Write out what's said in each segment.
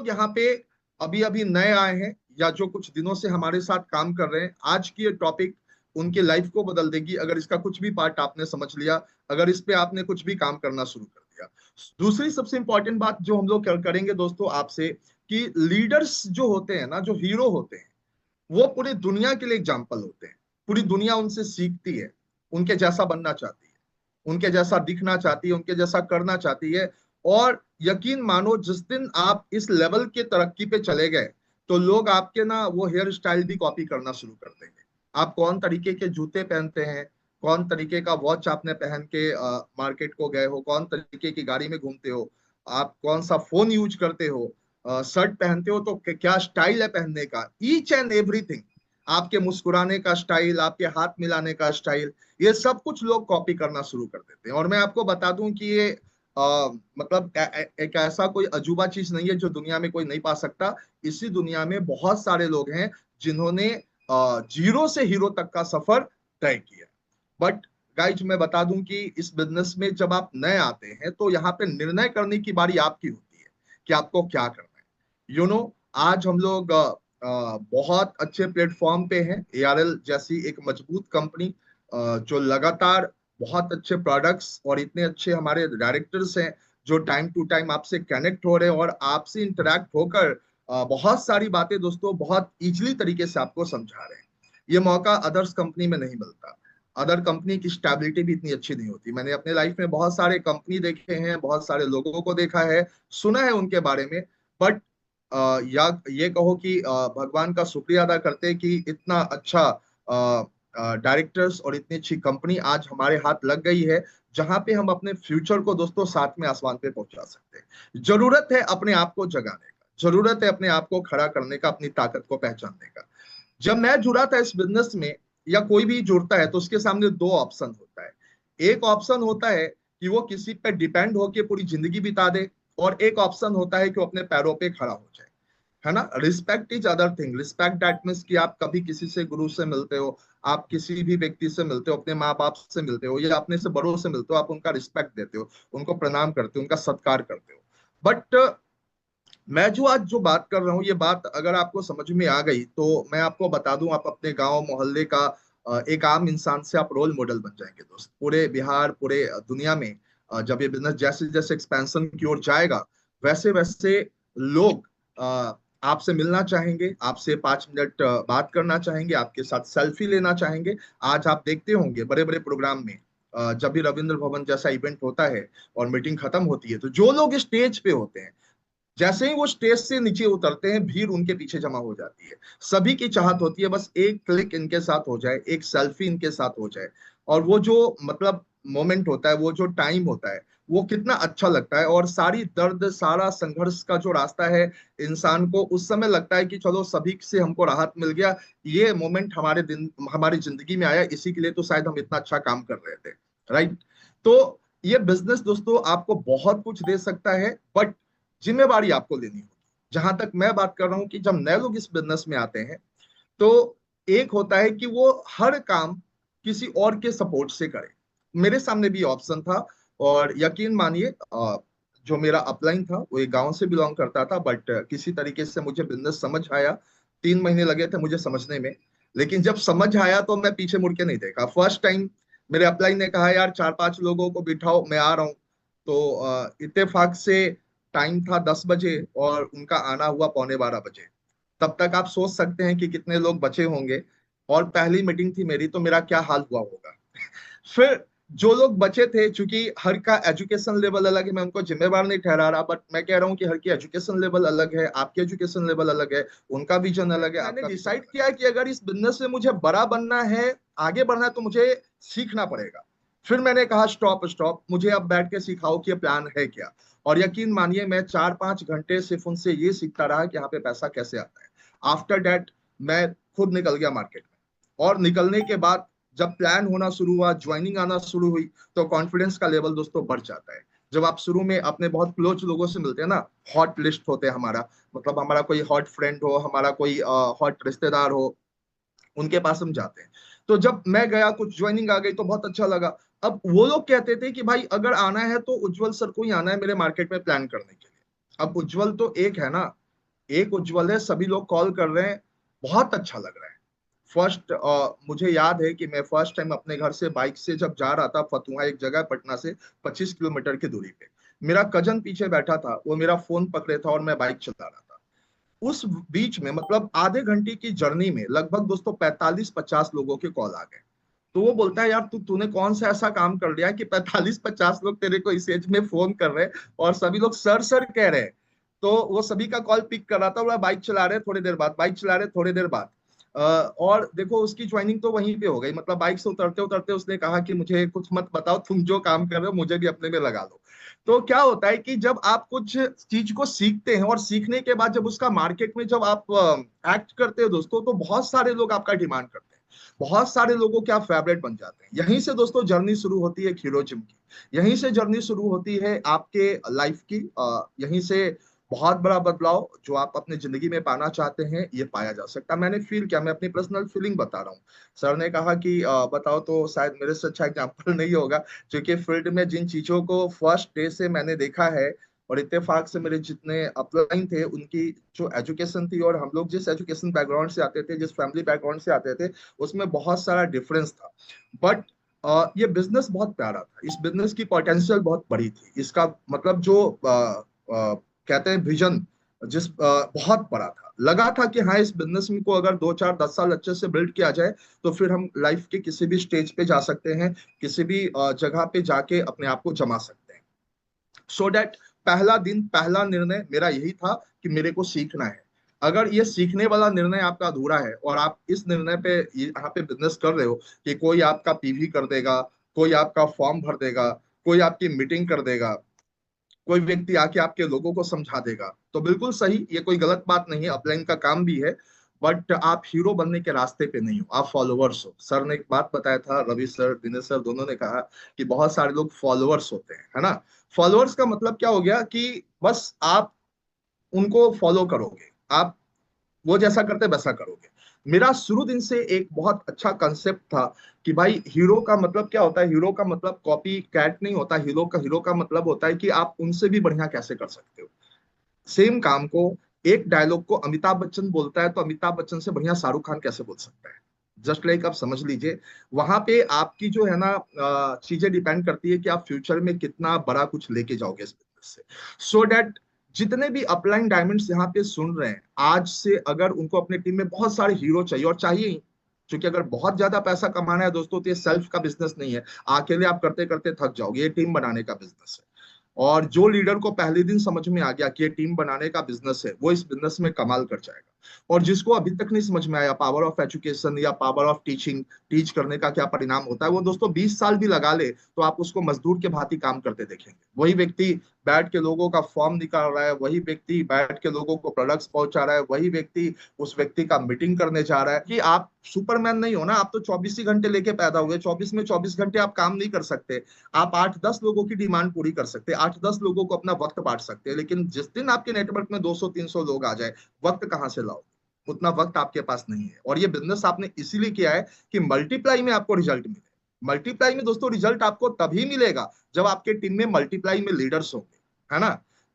लोग यहाँ पे अभी अभी नए आए हैं या जो कुछ दिनों से हमारे साथ काम कर रहे हैं, आज की ये टॉपिक उनके लाइफ को बदल देगी अगर इसका कुछ भी पार्ट आपने समझ लिया, अगर इस पे आपने कुछ भी काम करना शुरू कर दिया। दूसरी सबसे इंपॉर्टेंट बात जो हम लोग करेंगे दोस्तों आपसे, कि लीडर्स जो होते हैं ना, जो हीरो होते हैं, वो पूरी दुनिया के लिए एग्जाम्पल होते हैं। पूरी दुनिया उनसे सीखती है, उनके जैसा बनना चाहती है, उनके जैसा दिखना चाहती है, उनके जैसा करना चाहती है। और यकीन मानो जिस दिन आप इस लेवल के तरक्की पे चले गए, तो लोग आपके ना वो हेयर स्टाइल भी कॉपी करना शुरू कर देंगे। आप कौन तरीके के जूते पहनते हैं, कौन तरीके का वॉच आपने पहन के मार्केट को गए हो, कौन तरीके की गाड़ी में घूमते हो, आप कौन सा फोन यूज करते हो, शर्ट पहनते हो तो क्या स्टाइल है पहनने का, ईच एंड एवरीथिंग, आपके मुस्कुराने का स्टाइल, आपके हाथ मिलाने का स्टाइल, ये सब कुछ लोग कॉपी करना शुरू कर देते हैं। और मैं आपको बता दूं कि ये मतलब एक ऐसा कोई अजूबा चीज नहीं है जो दुनिया में कोई नहीं पा सकता। इसी दुनिया में बहुत सारे लोग हैं जिन्होंने जीरो से हीरो तक का सफर तय किया। बट गाइज मैं बता दूं कि इस बिजनेस में जब आप नए आते हैं तो यहाँ पे निर्णय करने की बारी आपकी होती है कि आपको क्या करना है। आज हम लोग बहुत अच्छे प्लेटफॉर्म पे हैं। एआरएल जैसी एक मजबूत कंपनी जो लगातार बहुत अच्छे प्रोडक्ट्स और इतने अच्छे हमारे डायरेक्टर्स हैं जो टाइम टू टाइम आपसे कनेक्ट हो रहे हैं और आपसे इंटरेक्ट होकर बहुत सारी बातें दोस्तों बहुत इजीली तरीके से आपको समझा रहे हैं। ये मौका अदर्स कंपनी में नहीं मिलता। अदर कंपनी की स्टेबिलिटी भी इतनी अच्छी नहीं होती। मैंने अपने लाइफ में बहुत सारे कंपनी देखे हैं, बहुत सारे लोगों को देखा है, सुना है उनके बारे में। बट या ये कहो कि भगवान का शुक्रिया अदा करते हैं कि इतना अच्छा डायरेक्टर्स और इतनी अच्छी कंपनी आज हमारे हाथ लग गई है, जहां पे हम अपने फ्यूचर को दोस्तों साथ में आसमान पे पहुंचा सकते हैं। जरूरत है अपने आप को जगाने का, जरूरत है अपने आप को खड़ा करने का, अपनी ताकत को पहचानने का। जब मैं जुड़ा था इस बिजनेस में, या कोई भी जुड़ता है, तो उसके सामने दो ऑप्शन होता है। एक ऑप्शन होता है कि वो किसी पे डिपेंड होके पूरी जिंदगी बिता दे, और एक ऑप्शन होता है कि वो अपने पैरों पे खड़ा हो जाए, है ना। Respect is other thing. Respect that means कि आप कभी किसी से गुरु से मिलते हो, आप किसी भी व्यक्ति से मिलते हो, अपने माँ बाप से मिलते हो या अपने से बड़ों से मिलते हो, आप उनका रिस्पेक्ट देते हो, उनको प्रणाम करते हो, उनका सत्कार करते हो। बट मैं जो आज जो बात कर रहा हूँ, ये बात अगर आपको समझ में आ गई तो मैं आपको बता दूं, आप अपने गांव मोहल्ले का एक आम इंसान से आप रोल मॉडल बन जाएंगे दोस्त। पूरे बिहार, पूरे दुनिया में जब ये बिजनेस जैसे जैसे एक्सपेंशन की ओर जाएगा, वैसे वैसे लोग आपसे मिलना चाहेंगे, आपसे 5 मिनट बात करना चाहेंगे, आपके साथ सेल्फी लेना चाहेंगे। आज आप देखते होंगे बड़े बड़े प्रोग्राम में जब भी रविंद्र भवन जैसा इवेंट होता है और मीटिंग खत्म होती है, तो जो लोग स्टेज पे होते हैं, जैसे ही वो स्टेज से नीचे उतरते हैं, भीड़ उनके पीछे जमा हो जाती है। सभी की चाहत होती है बस एक क्लिक इनके साथ हो जाए, एक सेल्फी इनके साथ हो जाए। और वो जो मतलब मोमेंट होता है, वो जो टाइम होता है, वो कितना अच्छा लगता है। और सारी दर्द, सारा संघर्ष का जो रास्ता है, इंसान को उस समय लगता है कि चलो सभी से हमको राहत मिल गया, ये मोमेंट हमारे दिन हमारी जिंदगी में आया, इसी के लिए तो शायद हम इतना अच्छा काम कर रहे थे, राइट। तो ये बिजनेस दोस्तों आपको बहुत कुछ दे सकता है, बट जिम्मेवारी आपको लेनी होगी। जहां तक मैं बात कर रहा हूं कि जब नए लोग इस बिजनेस में आते हैं, तो एक होता है कि वो हर काम किसी और के सपोर्ट से करे। मेरे सामने भी ऑप्शन था, और यकीन मानिए जो मेरा अपलाइन था वो एक गांव से बिलोंग करता था, बट किसी तरीके से मुझे बिजनेस समझ आया। 3 महीने लगे थे मुझे समझने में, लेकिन जब समझ आया तो मैं पीछे मुड़ के नहीं देखा। फर्स्ट टाइम मेरे अपलाइन ने कहा यार 4-5 लोगों को बिठाओ, मैं आ रहा हूँ। तो इत्तेफाक से टाइम था 10 बजे और उनका आना हुआ पौने 12 बजे। तब तक आप सोच सकते हैं कि कितने लोग बचे होंगे। और पहली मीटिंग थी मेरी, तो मेरा क्या हाल हुआ होगा। फिर जो लोग बचे थे, चूंकि हर का एजुकेशन लेवल अलग है, मैं उनको जिम्मेवार नहीं ठहरा रहा, बट मैं कह रहा हूँ कि हर की एजुकेशन लेवल अलग है, आपकी एजुकेशन लेवल अलग है, उनका विजन अलग है। मैंने डिसाइड किया कि अगर इस बिजनेस में मुझे बड़ा बनना है, आगे बढ़ना है, तो मुझे सीखना पड़ेगा। फिर मैंने कहा स्टॉप स्टॉप, मुझे अब बैठ के सिखाओ कि ये प्लान है क्या। और यकीन मानिए मैं 4-5 घंटे सिर्फ उनसे ये सीखता रहा कि यहाँ पे पैसा कैसे आता है। आफ्टर दैट मैं खुद निकल गया मार्केट में। और निकलने के बाद जब प्लान होना शुरू हुआ, ज्वाइनिंग आना शुरू हुई, तो कॉन्फिडेंस का लेवल दोस्तों बढ़ जाता है। जब आप शुरू में अपने बहुत क्लोज लोगों से मिलते हैं ना, हॉट लिस्ट होते हैं हमारा, मतलब हमारा कोई हॉट फ्रेंड हो, हमारा कोई हॉट रिश्तेदार हो, उनके पास हम जाते हैं। तो जब मैं गया, कुछ ज्वाइनिंग आ गई तो बहुत अच्छा लगा। अब वो लोग कहते थे कि भाई अगर आना है तो उज्जवल सर को ही आना है मेरे मार्केट में प्लान करने के लिए। अब उज्जवल तो एक है ना, एक उज्जवल है, सभी लोग कॉल कर रहे हैं, बहुत अच्छा लग रहा है। फर्स्ट मुझे याद है कि मैं फर्स्ट टाइम अपने घर से बाइक से जब जा रहा था, फतुहा एक जगह है पटना से 25 किलोमीटर की दूरी पे, मेरा कजन पीछे बैठा था, वो मेरा फोन पकड़े था और मैं बाइक चला रहा था। उस बीच में मतलब आधे घंटे की जर्नी में लगभग दोस्तों 45-50 लोगों के कॉल आ गए। तो वो बोलता है, यार तूने कौन सा ऐसा काम कर लिया कि 45-50 लोग तेरे को इस एज में फोन कर रहे हैं और सभी लोग सर सर कह रहे हैं। तो वो सभी का कॉल पिक कर रहा था, बोला बाइक चला रहे थोड़ी देर बाद, बाइक चला रहे थोड़ी देर बाद। और देखो उसकी ज्वाइनिंग तो वहीं पे हो गई, मतलब बाइक से उतरते उतरते उसने कहा कि मुझे कुछ मत बताओ, तुम जो काम कर रहे हो मुझे भी अपने में लगा लो। तो क्या होता है कि जब आप कुछ चीज को सीखते हैं और सीखने के बाद जब उसका मार्केट में जब आप एक्ट करते हो दोस्तों, तो बहुत सारे लोग आपका डिमांड करते हैं, बहुत सारे लोगों के आप फेवरेट बन जाते हैं। यहीं से दोस्तों जर्नी शुरू होती है हीरोइज्म की, यहीं से जर्नी शुरू होती है आपके लाइफ की। यहीं से बहुत बड़ा बदलाव जो आप अपने जिंदगी में पाना चाहते हैं ये पाया जा सकता है। मैंने फील किया, मैं अपनी पर्सनल फीलिंग बता रहा हूँ। सर ने कहा कि बताओ, तो शायद मेरे से अच्छा एग्जाम्पल नहीं होगा, क्योंकि फील्ड में जिन चीजों को फर्स्ट डे से मैंने देखा है, और इत्तेफाक से मेरे जितने अपलाइन थे उनकी जो एजुकेशन थी, और हम लोग जिस एजुकेशन बैकग्राउंड से आते थे, जिस फैमिली बैकग्राउंड से आते थे, उसमें बहुत सारा डिफरेंस था। बट ये बिजनेस बहुत प्यारा था, इस बिजनेस की पोटेंशियल बहुत बड़ी थी, इसका मतलब जो कहते हैं विजन, बहुत बड़ा था। लगा था कि हाँ, इस बिजनेस में को अगर 2 4 10 साल अच्छे से बिल्ड किया जाए तो फिर हम लाइफ के किसी भी स्टेज पे जा सकते हैं, किसी भी जगह पे जाके अपने आप को जमा सकते हैं। सो दैट पहला दिन पहला निर्णय मेरा यही था कि मेरे को सीखना है। अगर ये सीखने वाला निर्णय आपका अधूरा है और आप इस निर्णय पे यहाँ पे बिजनेस कर रहे हो कि कोई आपका पीवी कर देगा, कोई आपका फॉर्म भर देगा, कोई आपकी मीटिंग कर देगा, कोई व्यक्ति आके आपके लोगों को समझा देगा, तो बिल्कुल सही, ये कोई गलत बात नहीं है, अपलाइन का काम भी है। बट आप हीरो बनने के रास्ते पे नहीं हो, आप फॉलोअर्स हो। सर ने एक बात बताया था, रवि सर दिनेश सर दोनों ने कहा कि बहुत सारे लोग फॉलोअर्स होते हैं, है ना। फॉलोअर्स का मतलब क्या हो गया कि बस आप उनको फॉलो करोगे, आप वो जैसा करते वैसा करोगे। मेरा शुरू दिन से एक बहुत अच्छा कंसेप्ट था कि भाई हीरो का मतलब क्या होता है, हीरो का मतलब कॉपी कैट नहीं होता, हीरो का मतलब होता है कि आप उनसे भी बढ़िया कैसे कर सकते हो। सेम काम को, एक डायलॉग को अमिताभ बच्चन बोलता है तो अमिताभ बच्चन से बढ़िया शाहरुख खान कैसे बोल सकता है। जस्ट लाइक आप समझ लीजिए, वहां पे आपकी जो है ना चीजें डिपेंड करती है कि आप फ्यूचर में कितना बड़ा कुछ लेके जाओगे इस बिजनेस से। सो दैट जितने भी अपलाइन डायमंड्स यहाँ पे सुन रहे हैं, आज से अगर उनको अपने टीम में बहुत सारे हीरो चाहिए, और चाहिए ही, क्योंकि अगर बहुत ज्यादा पैसा कमाना है दोस्तों तो ये सेल्फ का बिजनेस नहीं है, अकेले आप करते करते थक जाओगे, ये टीम बनाने का बिजनेस है। और जो लीडर को पहले दिन समझ में आ गया कि ये टीम बनाने का बिजनेस है, वो इस बिजनेस में कमाल कर जाएगा। और जिसको अभी तक नहीं समझ में आया पावर ऑफ एजुकेशन या पावर ऑफ टीचिंग, टीच करने का क्या परिणाम होता है, वो दोस्तों 20 साल भी लगा ले तो आप उसको मजदूर के भांति काम करते देखेंगे। वही व्यक्ति बैठ के लोगों का फॉर्म निकाल रहा है, वही व्यक्ति बैठ के लोगों को प्रोडक्ट्स पहुंचा रहा है, वही व्यक्ति उस व्यक्ति का मीटिंग करने जा रहा है। कि आप सुपरमैन नहीं हो ना, आप तो 24 ही घंटे लेके पैदा हुए, 24 में 24 घंटे आप काम नहीं कर सकते। आप 8-10 लोगों की डिमांड पूरी कर सकते हैं, 8-10 लोगों को अपना वक्त बांट सकते हैं, लेकिन जिस दिन आपके नेटवर्क में 200-300 लोग आ जाए, वक्त कहाँ से लाओ, उतना वक्त आपके पास नहीं है। और ये बिजनेस आपने इसीलिए किया है कि मल्टीप्लाई में आपको रिजल्ट मिले। मल्टीप्लाई में दोस्तों रिजल्ट आपको तभी मिलेगा जब आपके टीम में मल्टीप्लाई में लीडर्स होंगे, है ना।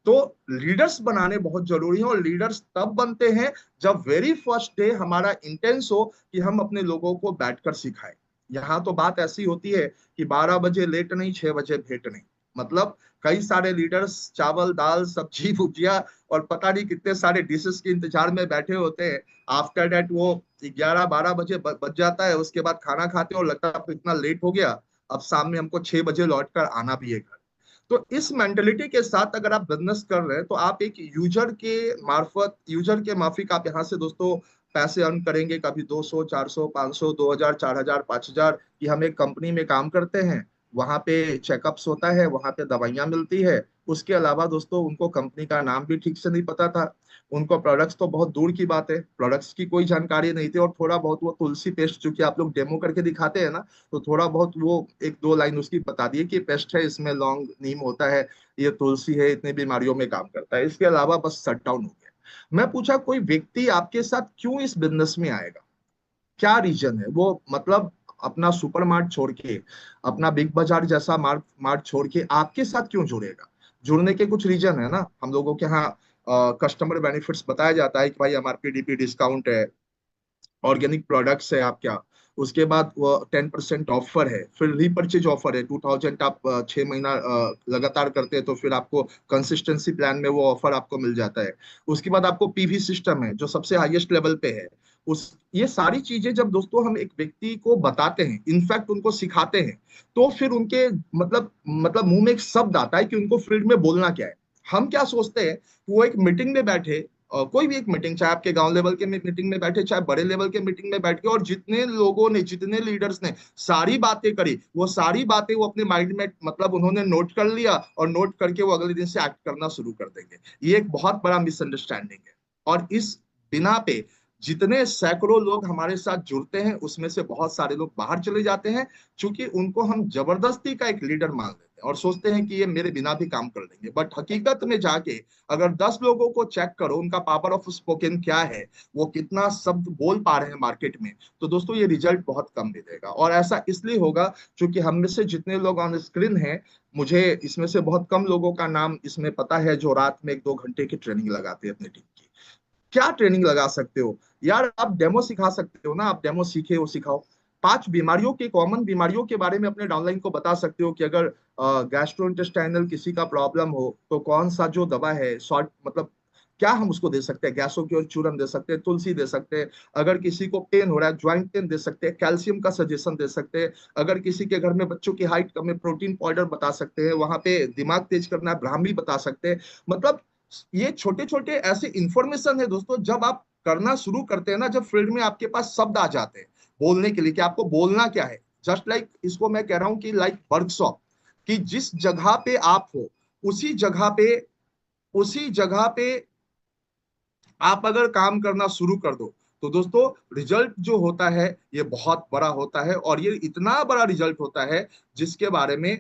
तो लीडर्स बनाने बहुत जरूरी है, और लीडर्स तब बनते हैं जब वेरी फर्स्ट डे हमारा इंटेंस हो कि हम अपने लोगों को बैठकर सिखाएं। यहाँ तो बात ऐसी होती है कि 12 बजे लेट नहीं, 6 बजे भेंट नहीं। मतलब कई सारे लीडर्स चावल दाल सब्जी भुजिया और पता नहीं कितने सारे डिशेस के इंतजार में बैठे होते हैं। आफ्टर दैट वो 11-12 बजे बज जाता है, उसके बाद खाना खाते हैं और लगता है अब तो इतना लेट हो गया, अब शाम में हमको 6 बजे लौट कर आना भी है घर। तो इस मेंटेलिटी के साथ अगर आप बिजनेस कर रहे हैं तो आप एक यूजर के माफिक आप यहाँ से दोस्तों पैसे अर्न करेंगे, कभी 200 400 500 2000 4000 5000, कि हम एक कंपनी में काम करते हैं, वहां पे चेकअप्स होता है, वहां पे दवाइयां मिलती है। उसके अलावा दोस्तों उनको कंपनी का नाम भी ठीक से नहीं पता था, उनको प्रोडक्ट्स तो बहुत दूर की बात है, प्रोडक्ट्स की कोई जानकारी नहीं थी, और थोड़ा बहुत वो तुलसी पेस्ट जो कि आप लोग डेमो करके दिखाते हैं ना, तो थोड़ा बहुत वो 1-2 लाइन उसकी बता दिए कि पेस्ट है, इसमें लौंग नीम होता है, ये तुलसी है, इतनी बीमारियों में काम करता है, इसके अलावा बस शट डाउन हो गया। मैं पूछा कोई व्यक्ति आपके साथ क्यों इस बिजनेस में आएगा, क्या रीजन है वो, मतलब अपना सुपर मार्ट छोड़ के, अपना बिग बाजार जैसा मार्ट मार्ट छोड़ के आपके साथ क्यों जुड़ेगा। जुड़ने के कुछ रीजन है ना, हम लोगों के यहाँ कस्टमर बेनिफिट्स बताया जाता है कि भाई MRP DP डिस्काउंट है, ऑर्गेनिक प्रोडक्ट्स है आप क्या, उसके बाद वो 10% ऑफर है, फिर रीपर्चेज ऑफर है 2000 आप 6 महीना लगातार करते हैं तो फिर आपको कंसिस्टेंसी प्लान में वो ऑफर आपको मिल जाता है। उसके बाद आपको PV सिस्टम है जो सबसे हाईएस्ट लेवल पे है। उस ये सारी चीजें जब दोस्तों हम एक व्यक्ति को बताते हैं, इनफैक्ट उनको सिखाते हैं, तो फिर उनके मतलब मुंह में एक शब्द आता है कि उनको फील्ड में बोलना क्या है। हम क्या सोचते हैं कि वो एक मीटिंग में बैठे, कोई भी एक मीटिंग, चाहे आपके गांव लेवल के मीटिंग में बैठे, चाहे बड़े लेवल के मीटिंग में बैठ के, और जितने लोगों ने, जितने लीडर्स ने सारी बातें करी, वो सारी बातें वो अपने माइंड में मतलब उन्होंने नोट कर लिया, और नोट करके वो अगले दिन से एक्ट करना शुरू कर देंगे। ये एक बहुत बड़ा मिसअंडरस्टैंडिंग है। और इस बिना पे जितने सैकड़ों लोग हमारे साथ जुड़ते हैं उसमें से बहुत सारे लोग बाहर चले जाते हैं, क्योंकि उनको हम जबरदस्ती का एक लीडर मान लेते हैं और सोचते हैं कि ये मेरे बिना भी काम कर लेंगे। बट हकीकत में जाके अगर 10 लोगों को चेक करो उनका पावर ऑफ स्पोकन क्या है, वो कितना शब्द बोल पा रहे हैं मार्केट में, तो दोस्तों ये रिजल्ट बहुत कम मिलेगा। और ऐसा इसलिए होगा क्योंकि हम में से जितने लोग ऑन स्क्रीन हैं, मुझे इसमें से बहुत कम लोगों का नाम इसमें पता है जो रात में 1-2 घंटे की ट्रेनिंग लगाते हैं अपनी टीम की। क्या ट्रेनिंग लगा सकते हो यार, आप डेमो सिखा सकते हो ना, आप डेमो सीखे हो सिखाओ। 5 बीमारियों के, कॉमन बीमारियों के बारे में अपने डाउनलाइन को बता सकते हो कि अगर गैस्ट्रोइंटेस्टाइनल किसी का प्रॉब्लम हो तो कौन सा जो दवा है शॉर्ट मतलब क्या हम उसको दे सकते हैं, गैसों की और चूरन दे सकते हैं, तुलसी दे सकते हैं। अगर किसी को पेन हो रहा है ज्वाइंट पेन दे सकते हैं, कैल्शियम का सजेशन दे सकते हैं। अगर किसी के घर में बच्चों की हाइट कम है, प्रोटीन पाउडर बता सकते हैं। वहां पे दिमाग तेज करना है, ब्राह्मी बता सकते हैं। मतलब ये छोटे छोटे ऐसे इंफॉर्मेशन है दोस्तों, जब आप करना शुरू करते हैं ना, जब फील्ड में आपके पास शब्द आ जाते हैं बोलने के लिए कि आपको बोलना क्या है, जस्ट लाइक इसको मैं कह रहा हूं कि लाइक वर्कशॉप, कि जिस जगह पे आप हो उसी जगह पे उसी जगह पे आप अगर काम करना शुरू कर दो तो दोस्तों रिजल्ट जो होता है ये बहुत बड़ा होता है। और ये इतना बड़ा रिजल्ट होता है जिसके बारे में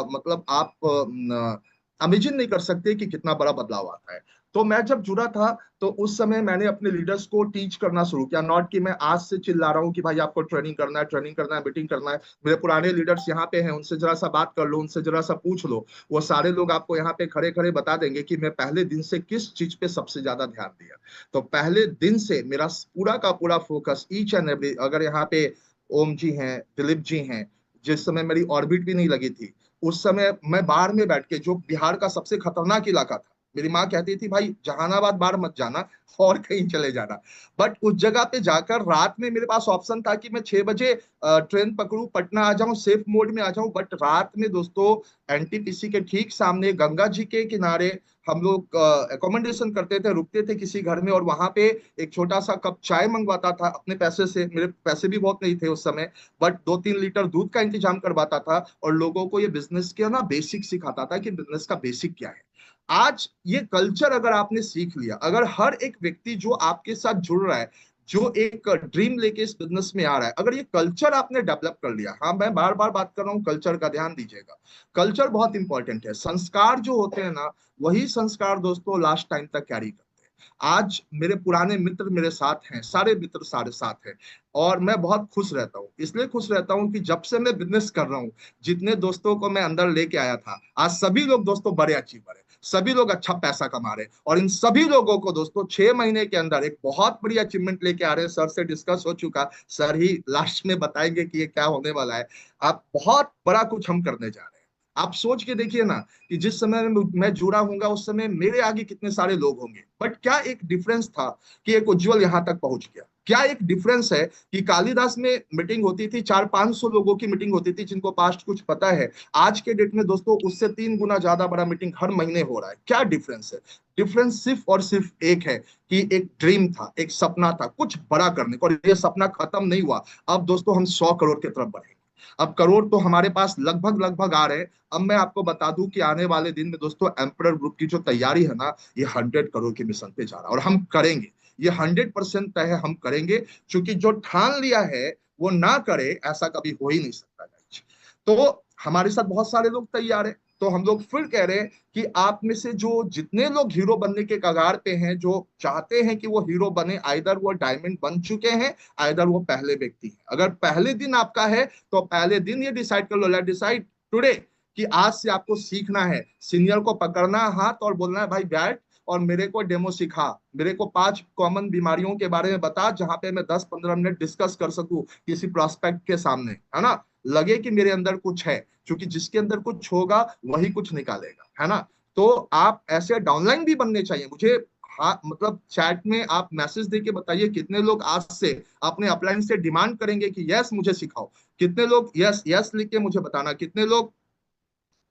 मतलब आप इमेजिन नहीं कर सकते कि कितना बड़ा बदलाव आता है। तो मैं जब जुड़ा था तो उस समय मैंने अपने लीडर्स को टीच करना शुरू किया, नॉट कि मैं आज से चिल्ला रहा हूँ कि भाई आपको ट्रेनिंग करना है, ट्रेनिंग करना है, मीटिंग करना है। मेरे पुराने लीडर्स यहाँ पे हैं, उनसे जरा सा बात कर लो, उनसे जरा सा पूछ लो। वो सारे लोग आपको यहाँ पे खड़े खड़े बता देंगे कि मैं पहले दिन से किस चीज पे सबसे ज्यादा ध्यान दिया। तो पहले दिन से मेरा पूरा का पूरा फोकस ईच एंड एवरी, अगर यहाँ पे ओम जी हैं, दिलीप जी हैं, जिस समय मेरी ऑर्बिट भी नहीं लगी थी, उस समय मैं बाढ़ में बैठ के, जो बिहार का सबसे खतरनाक इलाका था, मेरी माँ कहती थी भाई जहानाबाद बाढ़ मत जाना और कहीं चले जाना। बट उस जगह पे जाकर रात में मेरे पास ऑप्शन था कि मैं 6 बजे ट्रेन पकड़ू, पटना आ जाऊं, सेफ मोड में आ जाऊं। बट रात में दोस्तों NTPC के ठीक सामने गंगा जी के किनारे हम लोग अकोमोडेशन करते थे, रुकते थे किसी घर में, और वहां पे एक छोटा सा कप चाय मंगवाता था अपने पैसे से, मेरे पैसे भी बहुत नहीं थे उस समय, बट 2-3 लीटर दूध का इंतजाम करवाता था और लोगों को ये बिजनेस के ना बेसिक सिखाता था कि बिजनेस का बेसिक क्या है। आज ये कल्चर अगर आपने सीख लिया, अगर हर एक व्यक्ति जो आपके साथ जुड़ रहा है, जो एक ड्रीम लेके इस बिजनेस में आ रहा है, अगर ये कल्चर आपने डेवलप कर लिया, हाँ मैं बार बार बात कर रहा हूँ कल्चर का, ध्यान दीजिएगा, कल्चर बहुत इंपॉर्टेंट है। संस्कार जो होते हैं ना, वही संस्कार दोस्तों लास्ट टाइम तक कैरी करते हैं। आज मेरे पुराने मित्र मेरे साथ हैं, सारे मित्र सारे साथ हैं, और मैं बहुत खुश रहता हूँ। इसलिए खुश रहता हूँ कि जब से मैं बिजनेस कर रहा हूँ, जितने दोस्तों को मैं अंदर लेके आया था, आज सभी लोग दोस्तों बड़े अचीवर है, सभी लोग अच्छा पैसा कमा रहे हैं। और इन सभी लोगों को दोस्तों 6 महीने के अंदर एक बहुत बड़ी अचीवमेंट लेके आ रहे हैं। सर से डिस्कस हो चुका, सर ही लास्ट में बताएंगे कि ये क्या होने वाला है। आप बहुत बड़ा कुछ हम करने जा रहे हैं। आप सोच के देखिए ना कि जिस समय मैं जुड़ा हूंगा उस समय मेरे आगे कितने सारे लोग होंगे, बट क्या एक डिफरेंस था कि एक उज्जवल यहां तक पहुंच गया। क्या एक डिफरेंस है कि कालिदास में मीटिंग होती थी, 400-500 लोगों की मीटिंग होती थी, जिनको पास्ट कुछ पता है। आज के डेट में दोस्तों उससे 3 गुना ज्यादा बड़ा मीटिंग हर महीने हो रहा है। क्या डिफरेंस है? डिफरेंस सिर्फ और सिर्फ एक है कि एक ड्रीम था, एक सपना था कुछ बड़ा करने का, और ये सपना खत्म नहीं हुआ। अब दोस्तों हम 100 करोड़ की तरफ बढ़ेंगे। अब करोड़ तो हमारे पास लगभग लगभग आ रहे हैं। अब मैं आपको बता दूं कि आने वाले दिन में दोस्तों एम्परर ग्रुप की जो तैयारी है ना, ये 100 करोड़ के मिशन पे जा रहा है, और हम करेंगे। ये 100% तय है, हम करेंगे, क्योंकि जो ठान लिया है वो ना करे ऐसा कभी हो ही नहीं सकता गाइस। तो हमारे साथ बहुत सारे लोग तैयार हैं। तो हम लोग फिर कह रहे हैं कि आप में से जो जितने लोग हीरो बनने के कगार पे हैं, जो चाहते हैं कि वो हीरो बने, आइदर वो डायमंड बन चुके हैं, आइदर वो पहले व्यक्ति हैं। अगर पहले दिन आपका है तो पहले दिन ये डिसाइड कर लो, लेट डिसाइड टुडे, कि आज से आपको सीखना है, सीनियर को पकड़ना हाथ और बोलना है भाई बैठ, और मेरे को डेमो सिखा, मेरे को 5 कॉमन बीमारियों के बारे में बता जहां पे मैं 10-15 मिनट डिस्कस कर सकूं किसी प्रोस्पेक्ट के सामने, है ना, लगे कि मेरे अंदर कुछ है, क्योंकि जिसके अंदर कुछ होगा वही कुछ निकालेगा, है ना। तो आप ऐसे डाउनलाइन भी बनने चाहिए मुझे। हाँ, मतलब चैट में आप मैसेज दे के बताइए कितने लोग आज से अपने अपलाइन से डिमांड करेंगे कि यस मुझे सिखाओ। कितने लोग यस यस लिख के मुझे बताना, कितने लोग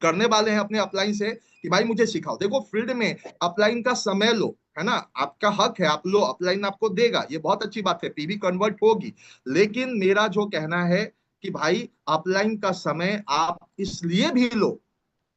करने वाले हैं अपने अपलाइन से कि भाई मुझे सिखाओ। देखो फील्ड में अपलाइन का समय लो, है ना, आपका हक है, आप लो, अपलाइन आपको देगा, ये बहुत अच्छी बात है, पीवी कन्वर्ट होगी। लेकिन मेरा जो कहना है कि भाई अपलाइन का समय आप इसलिए भी लो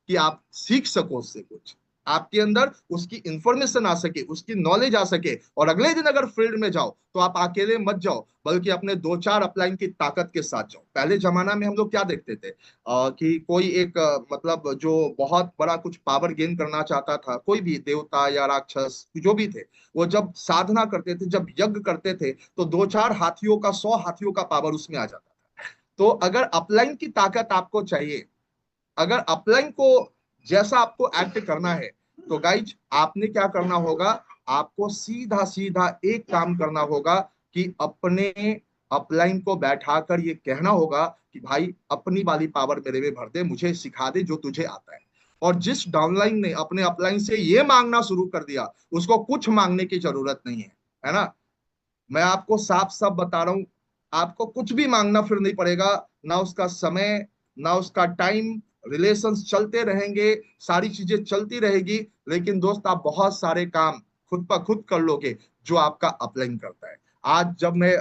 कि आप सीख सको उससे कुछ, आपके अंदर उसकी इंफॉर्मेशन आ सके, उसकी नॉलेज आ सके, और अगले दिन अगर फील्ड में जाओ तो आप अकेले मत जाओ, बल्कि अपने 2-4 अपलाइन की ताकत के साथ जाओ। पहले जमाना में हम लोग क्या देखते थे कि कोई एक मतलब जो बहुत बड़ा कुछ पावर गेन करना चाहता था, कोई भी देवता या राक्षस जो भी थे, वो जब साधना करते थे, जब यज्ञ करते थे, तो 2-4 हाथियों का, 100 हाथियों का पावर उसमें आ जाता था। तो अगर अपलाइन की ताकत आपको चाहिए, अगर अपलाइन को जैसा आपको एक्ट करना है, तो गाइज आपने क्या करना होगा, आपको सीधा सीधा एक काम करना होगा कि अपने अपलाइन को बैठाकर ये कहना होगा कि भाई अपनी वाली पावर मेरे में भर दे, मुझे सिखा दे जो तुझे आता है। और जिस डाउनलाइन ने अपने अपलाइन से ये मांगना शुरू कर दिया, उसको कुछ मांगने की जरूरत नहीं है ना। मैं आपको साफ साफ बता रहा हूं, आपको कुछ भी मांगना फिर नहीं पड़ेगा, ना उसका समय, ना उसका टाइम, रिलेशंस चलते रहेंगे, सारी चीजें चलती रहेगी, लेकिन दोस्त आप बहुत सारे काम खुद पर खुद कर लोगे जो आपका अपलाइन करता है। आज जब मैं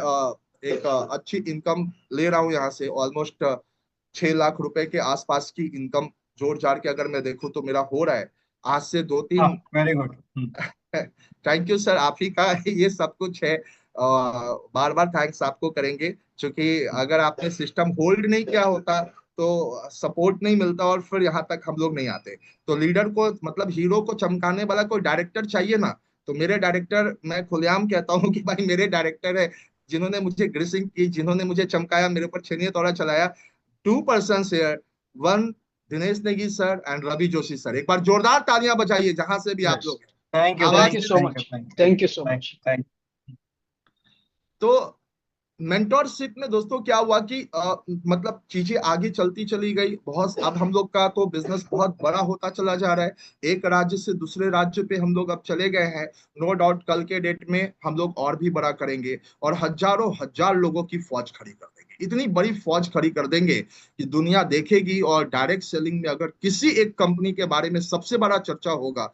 एक अच्छी इनकम ले रहा हूं यहाँ से, ऑलमोस्ट 6 लाख रुपए के आसपास की इनकम जोड़ जाड़ के अगर मैं देखूं तो मेरा हो रहा है आज से दो हाँ, तीन very good. Thank you sir, आप ही का ये सब कुछ है। बार बार थैंक्स आपको करेंगे, क्योंकि अगर आपने सिस्टम होल्ड नहीं किया होता तो सपोर्ट नहीं मिलता और फिर यहाँ तक हम लोग नहीं आते। तो लीडर को, मतलब हीरो को चमकाने वाला कोई डायरेक्टर चाहिए ना, तो मेरे डायरेक्टर, मैं खुलेआम कहता हूँ कि भाई मेरे डायरेक्टर है, जिन्होंने मुझे ग्रीसिंग की, जिन्होंने मुझे चमकाया, मेरे ऊपर छेनिया तौरा चलाया। 2 person here, one Dinesh Negi sir and Ravi Joshi sir, एक बार जोरदार तालियां बजाइए जहां से भी आप यस, लोग हैं। थैंक यू, आवाज thank thank you you, so they thank you, much. Thank you, thank you so thank much. Thank. तो मेंटोरशिप में दोस्तों क्या हुआ कि मतलब चीजें आगे चलती चली गई बहुत, अब हम लोग का तो बिजनेस बहुत बड़ा होता चला जा रहा है, एक राज्य से दूसरे राज्य पे हम लोग अब चले गए हैं। नो डाउट कल के डेट में हम लोग और भी बड़ा करेंगे, और हजारों हजार लोगों की फौज खड़ी कर देंगे, इतनी बड़ी फौज खड़ी कर देंगे कि दुनिया देखेगी। और डायरेक्ट सेलिंग में अगर किसी एक कंपनी के बारे में सबसे बड़ा चर्चा होगा,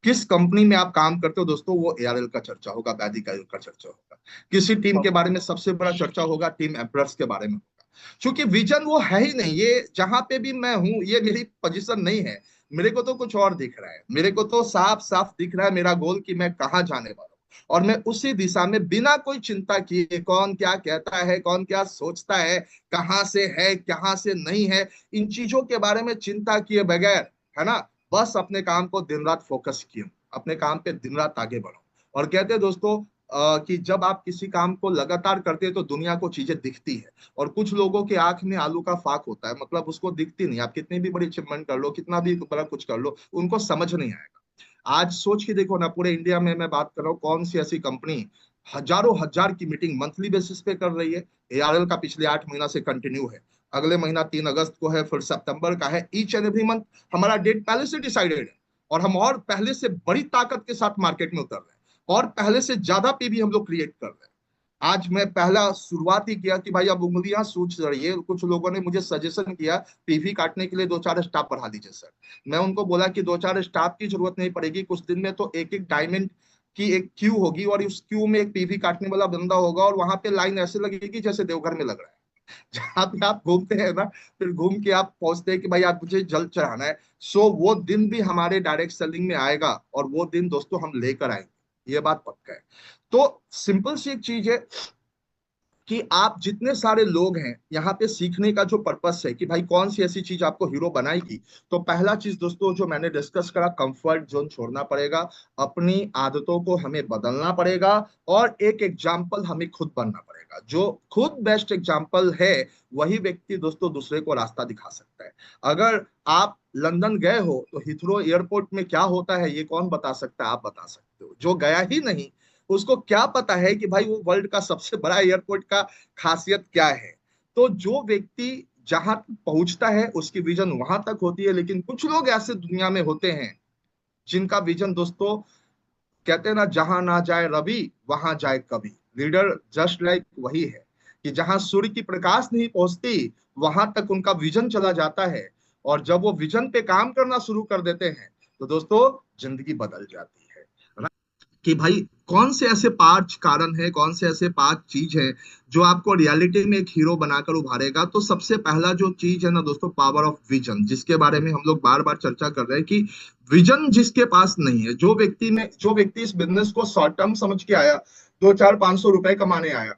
किस कंपनी में आप काम करते हो दोस्तों, वो एआरएल का चर्चा होगा, वैदिक आयुर्वेद का चर्चा होगा। किसी टीम के बारे में सबसे बड़ा चर्चा होगा, टीम एम्प्रेस के बारे में होगा। क्योंकि विजन वो है ही नहीं, ये जहां पे भी मैं हूं ये मेरी पोजीशन नहीं है, मेरे को तो कुछ और दिख रहा है, मेरे को तो साफ साफ दिख रहा है मेरा गोल कि मैं कहाँ जाने वाला हूँ। और मैं उसी दिशा में बिना कोई चिंता किए, कौन क्या कहता है, कौन क्या सोचता है, कहाँ से है कहाँ से नहीं है, इन चीजों के बारे में चिंता किए बगैर, है ना, बस अपने काम को दिन रात फोकस किए, अपने काम पे दिन रात आगे बढ़ो। और कहते हैं दोस्तों कि जब आप किसी काम को लगातार करते हैं तो दुनिया को चीजें दिखती है, और कुछ लोगों के आंख में आलू का फाक होता है, मतलब उसको दिखती नहीं, आप कितनी भी बड़ी अचीवमेंट कर लो, कितना भी बड़ा कुछ कर लो, उनको समझ नहीं आएगा। आज सोच के देखो ना, पूरे इंडिया में मैं बात कर रहा हूँ, कौन सी ऐसी कंपनी हजारों हजार की मीटिंग मंथली बेसिस पे कर रही है। एआरएल का पिछले 8 महीना से कंटिन्यू है, अगले महीना 3 अगस्त को है, फिर सितंबर का है, ईच एंड एवरी मंथ हमारा डेट पहले से डिसाइडेड है, और हम और पहले से बड़ी ताकत के साथ मार्केट में उतर रहे हैं, और पहले से ज्यादा पीवी हम लोग क्रिएट कर रहे हैं। आज मैं पहला शुरुआत ही किया कि भाई अब उंगलियां सूझ रही है, कुछ लोगों ने मुझे सजेशन किया पीवी काटने के लिए 2-4 स्टाफ बढ़ा दीजिए सर। मैं उनको बोला कि 2-4 स्टाफ की जरूरत नहीं पड़ेगी, कुछ दिन में तो एक एक डायमंड की एक क्यू होगी, और उस क्यू में एक पीवी काटने वाला बंदा होगा, और वहां पे लाइन ऐसे लगेगी जैसे देवघर में लग रहा है। जहां पे आप घूमते हैं ना, फिर घूम के आप पहुंचते हैं कि भाई आप मुझे जल चढ़ाना है। सो वो दिन भी हमारे डायरेक्ट सेलिंग में आएगा, और वो दिन दोस्तों हम लेकर आएंगे, ये बात पक्का है। तो सिंपल सी एक चीज है, कि आप जितने सारे लोग हैं यहाँ पे सीखने का जो पर्पस है कि भाई कौन सी ऐसी चीज आपको हीरो बनाएगी। तो पहला चीज दोस्तों जो मैंने डिस्कस करा, कंफर्ट जोन छोड़ना पड़ेगा, अपनी आदतों को हमें बदलना पड़ेगा, और एक एग्जाम्पल हमें खुद बनना पड़ेगा। जो खुद बेस्ट एग्जाम्पल है वही व्यक्ति दोस्तों दूसरे को रास्ता दिखा सकता है। अगर आप लंदन गए हो तो हिथरो एयरपोर्ट में क्या होता है ये कौन बता सकता है? आप बता सकते हो। जो गया ही नहीं उसको क्या पता है कि भाई वो वर्ल्ड का सबसे बड़ा एयरपोर्ट का खासियत क्या है। तो जो व्यक्ति जहां तक पहुंचता है उसकी विजन वहां तक होती है, लेकिन कुछ लोग ऐसे दुनिया में होते हैं जिनका विजन दोस्तों, कहते हैं ना, जहां ना जाए रवि वहां जाए कवि। लीडर जस्ट लाइक वही है कि जहां सूर्य की प्रकाश नहीं पहुंचती वहां तक उनका विजन चला जाता है, और जब वो विजन पे काम करना शुरू कर देते हैं तो दोस्तों जिंदगी बदल जाती है ना। कि भाई कौन से ऐसे पांच कारण है, कौन से ऐसे पांच चीज है जो आपको रियलिटी में एक हीरो बनाकर उभारेगा। तो सबसे पहला जो चीज है ना दोस्तों, पावर ऑफ विजन, जिसके बारे में हम लोग बार बार चर्चा कर रहे हैं कि विजन जिसके पास नहीं है, जो व्यक्ति इस बिजनेस को शॉर्ट टर्म समझ के आया, 2 4 500 रुपए कमाने आया,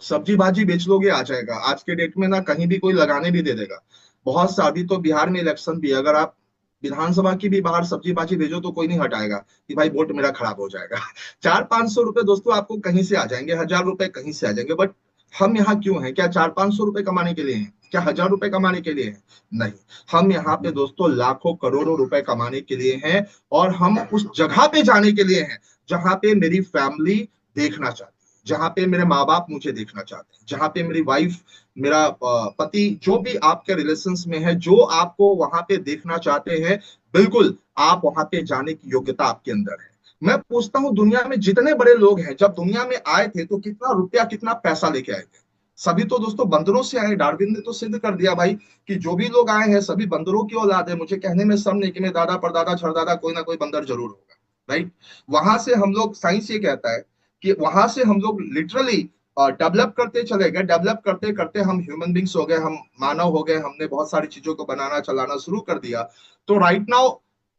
सब्जी भाजी बेच लोगे आ जाएगा। आज के डेट में ना कहीं भी कोई लगाने भी दे देगा। बहुत सा अभी तो बिहार में इलेक्शन भी है, अगर आप विधानसभा की भी बाहर सब्जी भाजी भेजो तो कोई नहीं हटाएगा कि भाई वोट मेरा खराब हो जाएगा। 4 500 रुपए दोस्तों आपको कहीं से आ जाएंगे, 1000 रुपए कहीं से आ जाएंगे। बट हम यहाँ क्यों हैं? क्या 4 500 रुपए कमाने के लिए हैं? क्या 1000 रुपए कमाने के लिए हैं? नहीं, हम यहाँ पे दोस्तों लाखों करोड़ों रुपए कमाने के लिए हैं, और हम उस जगह पे जाने के लिए हैं जहां पे मेरी फैमिली देखना चाहती है, जहां पे मेरे माँ बाप मुझे देखना चाहते हैं, जहां पे मेरी वाइफ, मेरा पति, जो भी आपके रिलेशंस में है, जो आपको वहां पे देखना चाहते हैं, बिल्कुल आप वहां पे जाने की योग्यता आपके अंदर है। मैं पूछता हूँ, दुनिया में जितने बड़े लोग हैं जब दुनिया में आए थे तो कितना रुपया कितना पैसा लेके आए थे? सभी तो दोस्तों बंदरों से आए। डार्विन ने तो सिद्ध कर दिया भाई कि जो भी लोग आए हैं सभी बंदरों की औलाद है। मुझे कहने में शर्म नहीं कि मेरे दादा परदादा छड़दादा कोई ना कोई बंदर जरूर होगा, राइट। वहां से हम लोग, साइंस ये कहता है कि वहां से हम लोग लिटरली डेवलप करते चले गए। डेवलप करते करते हम ह्यूमन बींग्स हो गए, हम मानव हो गए, हमने बहुत सारी चीजों को बनाना चलाना शुरू कर दिया। तो राइट नाउ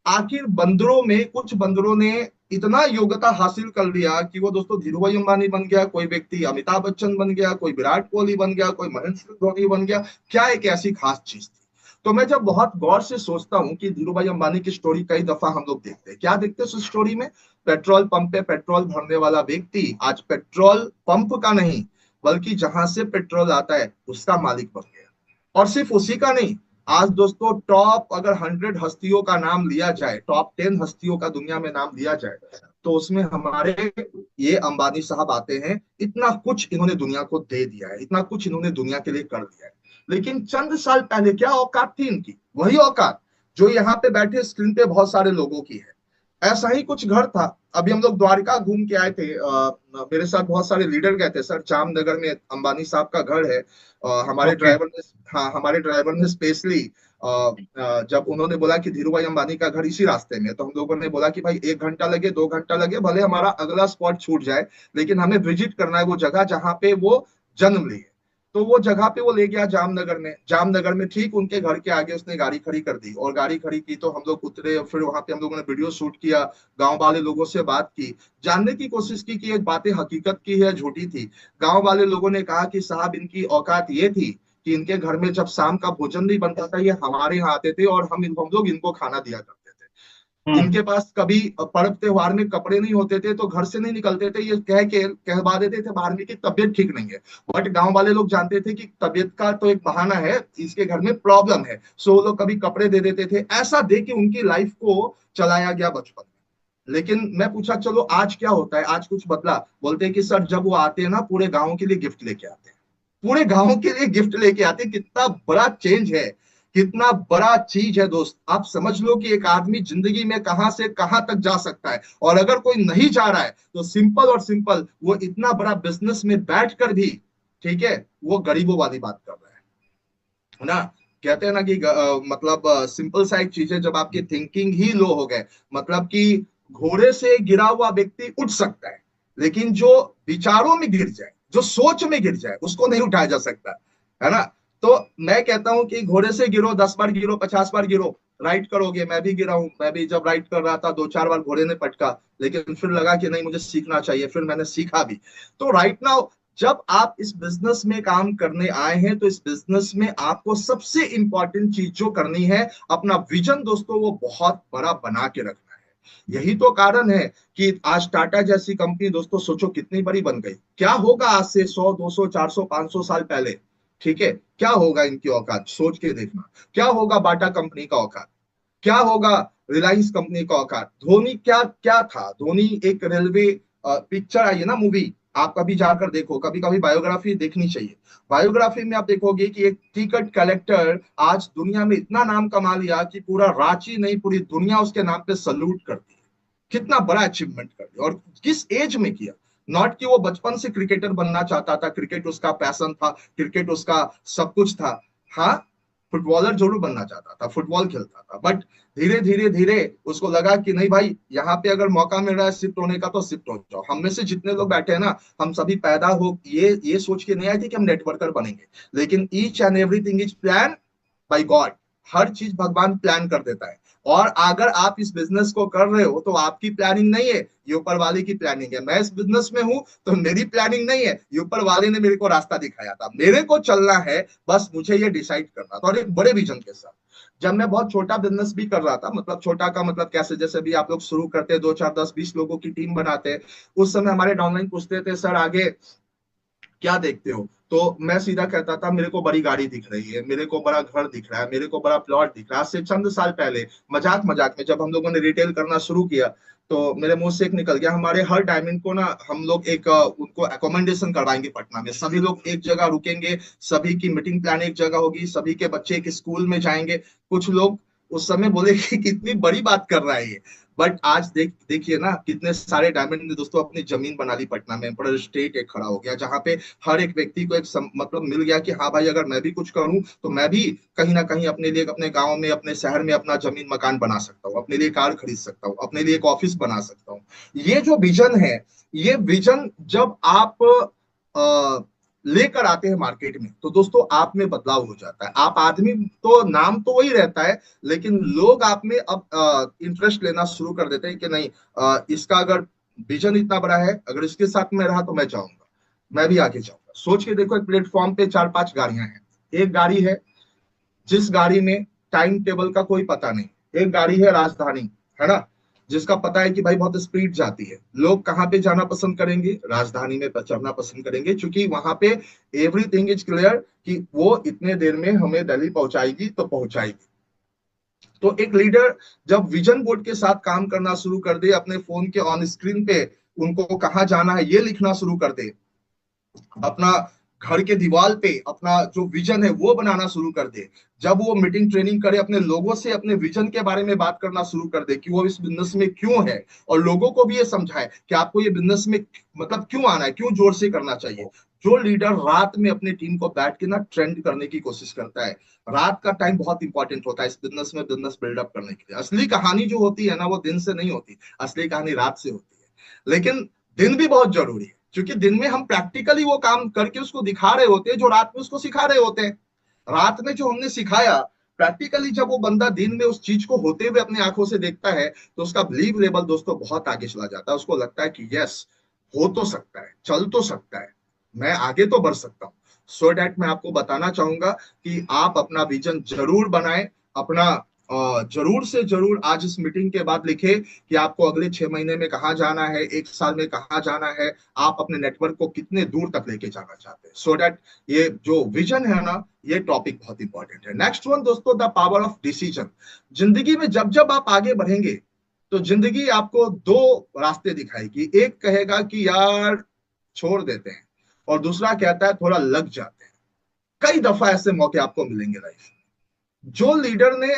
आखिर बंदरों में कुछ बंदरों ने इतना योग्यता हासिल कर लिया कि वो दोस्तों धीरूभाई अंबानी बन गया, कोई व्यक्ति अमिताभ बच्चन बन गया, कोई विराट कोहली बन गया, कोई महेंद्र धोनी बन गया। क्या एक ऐसी खास चीज थी? तो मैं जब बहुत गौर से सोचता हूँ कि धीरूभाई अंबानी की स्टोरी कई दफा हम लोग देखते हैं, क्या देखते हैं उस स्टोरी में? पेट्रोल पंप पे पेट्रोल भरने वाला व्यक्ति आज पेट्रोल पंप का नहीं बल्कि जहां से पेट्रोल आता है उसका मालिक बन गया। और सिर्फ उसी का नहीं, आज दोस्तों टॉप अगर 100 हस्तियों का नाम लिया जाए, टॉप 10 हस्तियों का दुनिया में नाम लिया जाए, तो उसमें हमारे ये अंबानी साहब आते हैं। इतना कुछ इन्होंने दुनिया को दे दिया है, इतना कुछ इन्होंने दुनिया के लिए कर दिया है। लेकिन चंद साल पहले क्या औकात थी इनकी? वही औकात जो यहाँ पे बैठे स्क्रीन पे बहुत सारे लोगों की है। ऐसा ही कुछ घर था। अभी हम लोग द्वारका घूम के आए थे, मेरे साथ बहुत सारे लीडर गए थे। सर जामनगर में अंबानी साहब का घर है। हमारे ओके। ड्राइवर ने, हाँ हमारे ड्राइवर ने स्पेशली जब उन्होंने बोला कि धीरू भाई अंबानी का घर इसी रास्ते में है, तो हम लोगों ने बोला कि भाई 1 घंटा लगे 2 घंटा लगे, भले हमारा अगला स्पॉट छूट जाए, लेकिन हमें विजिट करना है वो जगह जहाँ पे वो जन्म ली है। तो वो जगह पे वो ले गया जामनगर में। जामनगर में ठीक उनके घर के आगे उसने गाड़ी खड़ी कर दी, और गाड़ी खड़ी की तो हम लोग उतरे, फिर वहां पे हम लोगों ने वीडियो शूट किया, गांव वाले लोगों से बात की, जानने की कोशिश की कि ये बातें हकीकत की है झूठी थी। गांव वाले लोगों ने कहा कि साहब इनकी औकात ये थी कि इनके घर में जब शाम का भोजन नहीं बनता था ये हमारे यहाँ आते थे और हम लोग इनको खाना दिया करते थे। हम्म। इनके पास कभी पर्व त्योहार में कपड़े नहीं होते थे तो घर से नहीं निकलते थे, ये कहवा देते थे बाहर में कि तबीयत ठीक नहीं है। बट गांव वाले लोग जानते थे कि तबीयत का तो एक बहाना है, इसके घर में प्रॉब्लम है, सो वो लोग कभी कपड़े दे देते थे। ऐसा दे के उनकी लाइफ को चलाया गया बचपन में। लेकिन मैं पूछा चलो आज क्या होता है, आज कुछ बदला? बोलते हैं कि सर जब वो आते हैं ना पूरे गांव के लिए गिफ्ट लेके आते हैं, पूरे गांव के लिए गिफ्ट लेके आते हैं। कितना बड़ा चेंज है, कितना बड़ा चीज है दोस्त। आप समझ लो कि एक आदमी जिंदगी में कहां से कहां तक जा सकता है, और अगर कोई नहीं जा रहा है तो सिंपल और सिंपल वो इतना बड़ा बिजनेस में बैठ कर भी, ठीक है, वो गरीबों वाली बात कर रहा है ना। कहते हैं ना कि मतलब सिंपल सा एक चीज है, जब आपकी थिंकिंग ही लो हो गए, मतलब कि घोड़े से गिरा हुआ व्यक्ति उठ सकता है, लेकिन जो विचारों में गिर जाए, जो सोच में गिर जाए, उसको नहीं उठाया जा सकता, है ना। तो मैं कहता हूं कि घोड़े से गिरो, 10 बार गिरो, 50 बार गिरो, राइट करोगे। मैं भी गिरा हूं, मैं भी जब राइट कर रहा था 2 4 बार घोड़े ने पटका, लेकिन फिर लगा कि नहीं मुझे सीखना चाहिए, फिर मैंने सीखा भी। तो राइट नाउ जब आप इस बिजनेस में काम करने आए हैं तो इस बिजनेस में आपको सबसे इंपॉर्टेंट चीज जो करनी है, अपना विजन दोस्तों वो बहुत बड़ा बना के रखना है। यही तो कारण है कि आज टाटा जैसी कंपनी दोस्तों सोचो कितनी बड़ी बन गई। क्या होगा आज से 100 200 400 500 साल पहले, ठीक है, क्या होगा इनकी औकात, सोच के देखना। क्या होगा बाटा कंपनी का औकात, क्या होगा रिलायंस कंपनी का औकात। धोनी क्या क्या था, धोनी एक रेलवे पिक्चर आई है ना, मूवी, आप कभी जाकर देखो, कभी कभी बायोग्राफी देखनी चाहिए। बायोग्राफी में आप देखोगे कि एक टिकट कलेक्टर आज दुनिया में इतना नाम कमा लिया कि पूरा रांची नहीं पूरी दुनिया उसके नाम पे सल्यूट करती है। कितना बड़ा अचीवमेंट कर दिया, और किस एज में किया। नॉट कि वो बचपन से क्रिकेटर बनना चाहता था, क्रिकेट उसका पैशन था, क्रिकेट उसका सब कुछ था। हाँ, फुटबॉलर जरूर बनना चाहता था, फुटबॉल खेलता था, बट धीरे धीरे धीरे उसको लगा कि नहीं भाई, यहाँ पे अगर मौका मिल रहा है शिफ्ट होने का तो शिफ्ट हो जाओ। हम में से जितने लोग बैठे हैं ना, हम सभी पैदा हो ये सोच के नहीं आए थे कि हम नेटवर्कर बनेंगे, लेकिन each and everything is plan by God. हर चीज भगवान प्लान कर देता है। और अगर आप इस बिजनेस को कर रहे हो तो आपकी प्लानिंग नहीं है, ये ऊपर वाले की प्लानिंग है। मैं इस बिजनेस में हूं तो मेरी प्लानिंग नहीं है, ये ऊपर वाले ने मेरे को रास्ता दिखाया था, मेरे को चलना है, बस मुझे ये डिसाइड करना था, और एक बड़े विजन के साथ। जब मैं बहुत छोटा बिजनेस भी कर रहा था, मतलब छोटा का मतलब कैसे, जैसे भी आप लोग शुरू करते हैं 2 4 10 20 लोगों की टीम बनाते हैं, उस समय हमारे डाउनलाइन पूछते थे सर आगे क्या देखते हो, तो मैं सीधा कहता था मेरे को बड़ी गाड़ी दिख रही है, मेरे को बड़ा घर दिख रहा है, मेरे को बड़ा प्लॉट दिख रहा है। आज से चंद साल पहले मजाक मजाक में जब हम लोगों ने रिटेल करना शुरू किया, तो मेरे मुंह से एक निकल गया, हमारे हर डायमंड को ना हम लोग एक उनको अकोमोडेशन करवाएंगे पटना में, सभी लोग एक जगह रुकेंगे, सभी की मीटिंग प्लान एक जगह होगी, सभी के बच्चे एक स्कूल में जाएंगे। कुछ लोग उस समय बोले कि कितनी बड़ी बात कर रहा है ये, बट आज देखिए ना कितने सारे डायमंड ने दोस्तों अपनी जमीन बना ली पटना में, बड़ा स्टेट एक खड़ा हो गया, जहां पे हर एक व्यक्ति को एक मतलब मिल गया कि हाँ भाई अगर मैं भी कुछ करूं तो मैं भी कहीं ना कहीं अपने लिए अपने गांव में अपने शहर में अपना जमीन मकान बना सकता हूँ, अपने लिए कार खरीद सकता हूँ, अपने लिए एक ऑफिस बना सकता हूँ। ये जो विजन है, ये विजन जब आप लेकर आते हैं मार्केट में तो दोस्तों आप में बदलाव हो जाता है। आप आदमी तो नाम तो वही रहता है, लेकिन लोग आप में अब इंटरेस्ट लेना शुरू कर देते हैं कि नहीं, इसका अगर विजन इतना बड़ा है, अगर इसके साथ में रहा तो मैं जाऊंगा, मैं भी आगे जाऊंगा। सोच के देखो, एक प्लेटफॉर्म पे 4 5 गाड़ियां हैं, एक गाड़ी है जिस गाड़ी में टाइम टेबल का कोई पता नहीं, एक गाड़ी है राजधानी, है ना, जिसका पता है कि भाई बहुत स्पीड जाती है। लोग कहाँ पे जाना पसंद करेंगे, राजधानी में चढ़ना पसंद करेंगे, क्योंकि वहां पे एवरीथिंग इज क्लियर कि वो इतने देर में हमें दिल्ली पहुंचाएगी तो पहुंचाएगी। तो एक लीडर जब विजन बोर्ड के साथ काम करना शुरू कर दे, अपने फोन के ऑन स्क्रीन पे उनको कहाँ जाना है ये लिखना शुरू कर दे, अपना घर के दीवार पे अपना जो विजन है वो बनाना शुरू कर दे, जब वो मीटिंग ट्रेनिंग करे अपने लोगों से अपने विजन के बारे में बात करना शुरू कर दे कि वो इस बिजनेस में क्यों है, और लोगों को भी ये समझाए कि आपको ये बिजनेस में मतलब क्यों आना है, क्यों जोर से करना चाहिए। जो लीडर रात में अपनी टीम को बैठ के ना ट्रेंड करने की कोशिश करता है, रात का टाइम बहुत इंपॉर्टेंट होता है इस बिजनेस में, बिजनेस बिल्डअप करने के लिए। असली कहानी जो होती है ना वो दिन से नहीं होती, असली कहानी रात से होती है। लेकिन दिन भी बहुत जरूरी है, क्योंकि दिन में हम प्रैक्टिकली वो काम करके उसको दिखा रहे होते हैं जो रात में उसको सिखा रहे होते हैं। रात में जो हमने सिखाया, प्रैक्टिकली जब वो बंदा दिन में उस चीज को होते हुए अपने आंखों से देखता है तो उसका बिलीव लेवल दोस्तों बहुत आगे चला जाता है। उसको लगता है कि यस, हो तो सकता है, चल तो सकता है, मैं आगे तो बढ़ सकता हूँ। सो डैट मैं आपको बताना चाहूंगा कि आप अपना विजन जरूर बनाएं, अपना जरूर से जरूर आज इस मीटिंग के बाद लिखे कि आपको अगले 6 महीने में कहाँ जाना है, 1 साल में कहाँ जाना है, आप अपने नेटवर्क को कितने दूर तक लेके जाना चाहते हैं। सो डैट ये जो विजन है ना, ये टॉपिक बहुत इंपॉर्टेंट है। नेक्स्ट वन दोस्तों, द पावर ऑफ डिसीजन। जिंदगी में जब जब आप आगे बढ़ेंगे तो जिंदगी आपको दो रास्ते दिखाएगी, एक कहेगा कि यार छोड़ देते हैं, और दूसरा कहता है थोड़ा लग जाते हैं। कई दफा ऐसे मौके आपको मिलेंगे लाइफ में। जो लीडर ने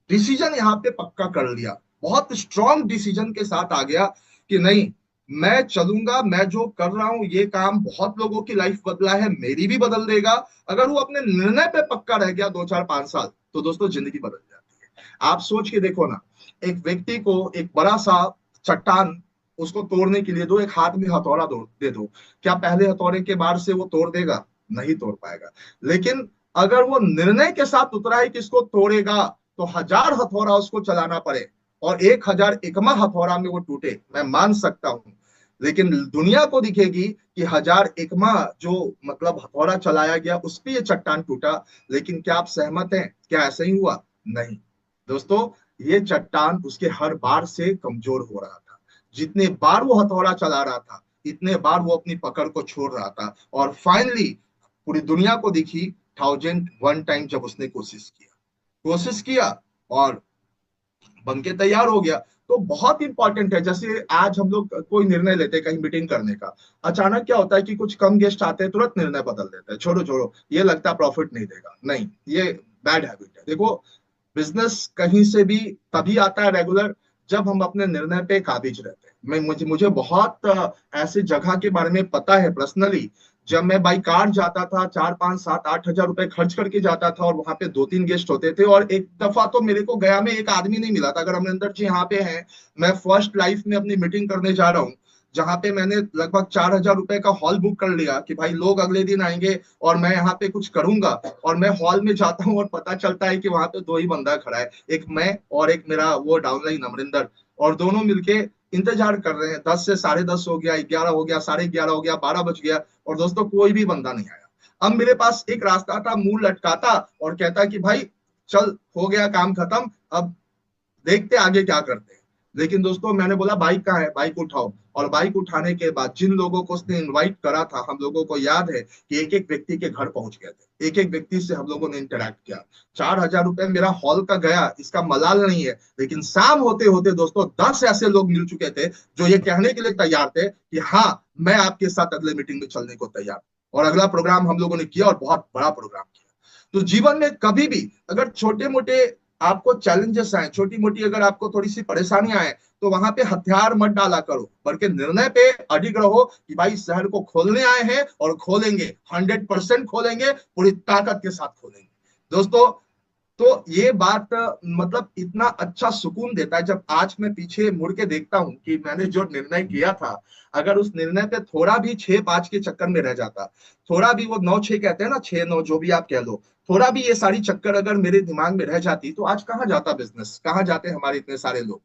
डिसीजन यहाँ पे पक्का कर लिया, बहुत स्ट्रॉन्ग डिसीजन के साथ आ गया कि नहीं, मैं चलूंगा, मैं जो कर रहा हूं ये काम बहुत लोगों की लाइफ बदला है, मेरी भी बदल देगा। अगर वो अपने निर्णय पे पक्का रह गया 2 4 5 साल, तो दोस्तों जिंदगी बदल जाती है। आप सोच के देखो ना, एक व्यक्ति को एक बड़ा सा चट्टान उसको तोड़ने के लिए दो, एक हाथ में हथौड़ा दे दो, क्या पहले हथौड़े के बार से वो तोड़ देगा? नहीं तोड़ पाएगा। लेकिन अगर वो निर्णय के साथ उतरा है कि इसको तोड़ेगा, तो 1000 हथौड़ा उसको चलाना पड़े और 1001वां हथौड़ा में वो टूटे, मैं मान सकता हूं। लेकिन दुनिया को दिखेगी कि 1001वां जो मतलब हथौड़ा चलाया गया उस पे ये चट्टान टूटा। लेकिन क्या आप सहमत हैं, क्या ऐसा ही हुआ? नहीं दोस्तों, ये चट्टान उसके हर बार से कमजोर हो रहा था। जितने बार वो हथौड़ा चला रहा था, इतने बार वो अपनी पकड़ को छोड़ रहा था, और फाइनली पूरी दुनिया को दिखी 1001 टाइम जब उसने कोशिश किया और बन के तैयार हो गया। तो बहुत इंपॉर्टेंट है, जैसे आज हम लोग कोई निर्णय लेते हैं कहीं मीटिंग करने का, अचानक क्या होता है कि कुछ कम गेस्ट आते हैं, तुरंत निर्णय बदल देते हैं, छोड़ो छोड़ो ये लगता है प्रॉफिट नहीं देगा। नहीं, ये बैड हैबिट है। देखो, बिजनेस कहीं से भी तभी आता है रेगुलर, जब हम अपने निर्णय पे काबिज रहते हैं। मुझे बहुत ऐसे जगह के बारे में पता है पर्सनली। जब मैं बाई कार जाता था, 4 5 7 8 हजार रुपए खर्च करके जाता था, और वहां पे 2 3 गेस्ट होते थे, और एक दफा तो मेरे को गया में एक आदमी नहीं मिला था। अगर अमरिंदर जी यहाँ पे हैं, मैं फर्स्ट लाइफ में अपनी मीटिंग करने जा रहा हूँ, जहां पे मैंने लगभग 4 हजार रुपए का हॉल बुक कर लिया कि भाई लोग अगले दिन आएंगे और मैं यहाँ पे कुछ करूंगा। और मैं हॉल में जाता हूँ और पता चलता है कि वहां पे दो ही बंदा खड़ा है, एक मैं और एक मेरा वो डाउनलाइन अमरिंदर, और दोनों मिलके इंतजार कर रहे हैं। 10 से 10:30 हो गया, 11 हो गया, 11:30 हो गया, 12 बज गया, और दोस्तों कोई भी बंदा नहीं आया। अब मेरे पास एक रास्ता था, मुंह लटकाता और कहता कि भाई चल, हो गया काम खत्म, अब देखते आगे क्या करते हैं। लेकिन दोस्तों मैंने बोला बाइक कहाँ है, बाइक उठाओ। और बाइक उठाने के बाद जिन लोगों को उसने इनवाइट करा था, हम लोगों को याद है कि एक एक व्यक्ति के घर पहुंच गए थे, एक एक व्यक्ति से हम लोगों ने इंटरेक्ट किया। 4 हजार रुपए मेरा हॉल का गया, इसका मलाल नहीं है, लेकिन शाम होते होते दोस्तों 10 ऐसे लोग मिल चुके थे जो ये कहने के लिए तैयार थे कि हाँ, मैं आपके साथ अगले मीटिंग में चलने को तैयार हूं। और अगला प्रोग्राम हम लोगों ने किया, और बहुत बड़ा प्रोग्राम किया। तो जीवन में कभी भी अगर छोटे मोटे आपको चैलेंजेस आए, छोटी मोटी अगर आपको थोड़ी सी परेशानियां आए, तो वहां पे हथियार मत डाला करो, बल्कि निर्णय पे अडिग रहो कि भाई शहर को खोलने आए हैं और खोलेंगे, 100% खोलेंगे, पूरी ताकत के साथ खोलेंगे दोस्तों। तो ये बात मतलब इतना अच्छा सुकून देता है जब आज मैं पीछे मुड़ के देखता हूँ कि मैंने जो निर्णय किया था, अगर उस निर्णय पे थोड़ा भी 6 5 के चक्कर में रह जाता, थोड़ा भी वो 9 6 कहते हैं ना, 6 9 जो भी आप कह लो, थोड़ा भी ये सारी चक्कर अगर मेरे दिमाग में रह जाती, तो आज कहाँ जाता बिजनेस, कहाँ जाते हमारे इतने सारे लोग।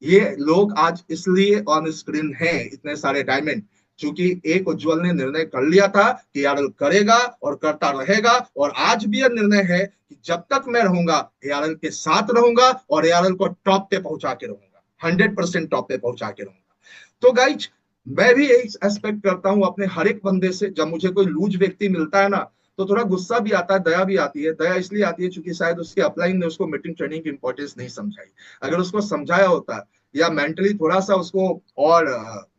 ये लोग आज इसलिए ऑन स्क्रीन हैं, इतने सारे डायमंड, क्योंकि एक उज्जवल ने निर्णय कर लिया था कि यारल करेगा और करता रहेगा। और आज भी यह निर्णय है कि जब तक मैं रहूंगा, एआरएल के साथ रहूंगा, और एआरएल को टॉप पे पहुंचा के रहूंगा, 100% टॉप पे पहुंचा के रहूंगा। तो गाइज, मैं भी यही एक्सपेक्ट करता हूं अपने हर एक बंदे से। जब मुझे कोई लूज व्यक्ति मिलता है ना, तो थोड़ा गुस्सा भी आता है, दया भी आती है। दया इसलिए आती है क्योंकि शायद उसके अपलाइन ने उसको मीटिंग ट्रेनिंग की इंपॉर्टेंस नहीं समझाई। अगर उसको समझाया होता, या मेंटली थोड़ा सा उसको और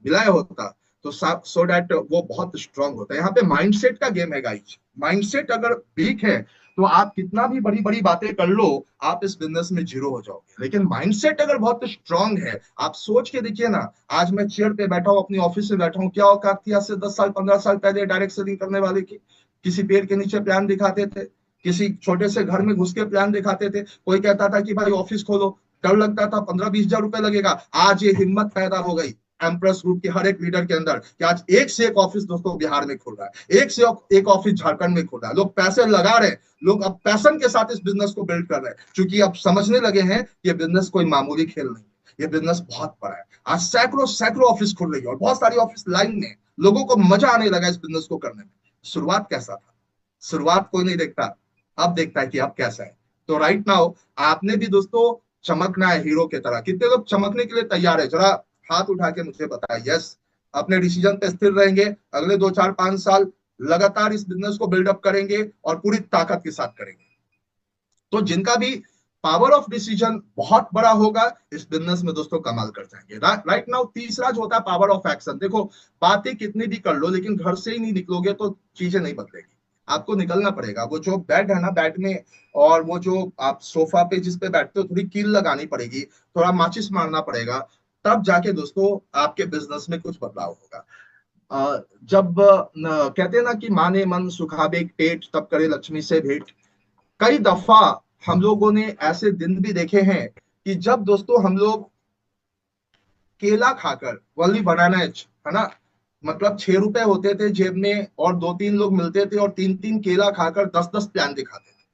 मिलाया होता, तो सो दैट वो बहुत स्ट्रांग होता है। यहाँ पे माइंडसेट का गेम है गाइज। माइंडसेट अगर वीक है, तो आप कितना भी बड़ी बड़ी बातें कर लो, आप इस बिजनेस में जीरो हो जाओगे। लेकिन माइंडसेट अगर बहुत स्ट्रांग है, आप सोच के देखिए ना, आज मैं चेयर पे बैठा हूँ, अपनी ऑफिस में बैठा हूँ, क्या औकात थी आज से 10 साल 15 साल पहले डायरेक्ट सेलिंग करने वाले की? किसी पेड़ के नीचे प्लान दिखाते थे, किसी छोटे से घर में घुस के प्लान दिखाते थे, कोई कहता था कि भाई ऑफिस खोलो, डर लगता था 15 20 हजार रुपए लगेगा। आज ये हिम्मत पैदा हो गई एम्प्रेस ग्रुप के हर एक लीडर के अंदर कि आज एक से एक ऑफिस दोस्तों बिहार में खुल रहा है, एक से एक ऑफिस झारखंड में खुल रहा है। लोग पैसे लगा रहे हैं, लोग अब पैशन के साथ इस बिजनेस को बिल्ड कर रहे हैं, क्योंकि अब समझने लगे हैं कि ये बिजनेस कोई मामूली खेल नहीं, ये बिजनेस बहुत बड़ा है। आज सैकड़ों सैकड़ों ऑफिस खुल रही है, और बहुत सारी ऑफिस लाइन में। लोगों को मजा आने लगा इस बिजनेस को करने में। शुरुआत कैसा था? शुरुआत कोई नहीं देखता, अब देखता है कि अब कैसा है। तो राइट नाउ आपने भी दोस्तों चमकना है हीरो की तरह। कितने लोग चमकने के लिए तैयार है, जरा हाथ उठा के मुझे बताइए। यस, अपने डिसीजन पे स्थिर रहेंगे, अगले 2 4 5 साल लगातार इस बिजनेस को बिल्डअप करेंगे और पूरी ताकत के साथ करेंगे। तो जिनका भी पावर ऑफ डिसीजन बहुत बड़ा होगा, इस बिजनेस में दोस्तों कमाल कर जाएंगे। राइट नाउ तीसरा जो होता है पावर ऑफ एक्शन। देखो, बातें कितनी भी कर लो, लेकिन घर से ही नहीं निकलोगे तो चीजें नहीं बदलेगी। आपको निकलना पड़ेगा। वो जो बेड है ना, बेड में, और वो जो आप सोफा पे जिस पे बैठते हो, थोड़ी कील लगानी पड़ेगी, थोड़ा माचिस मारना पड़ेगा, तब जाके दोस्तों आपके बिजनेस में कुछ बदलाव होगा। जब कहते हैं ना कि माने मन सुखावे पेट, तब करे लक्ष्मी से भेंट। कई दफा हम लोगों ने ऐसे दिन भी देखे हैं कि जब दोस्तों हम लोग केला खाकर, वली बनाना है ना, मतलब 6 रुपए होते थे जेब में, और 2 3 लोग मिलते थे, और 3 3 केला खाकर 10 10 प्लान दिखाते थे।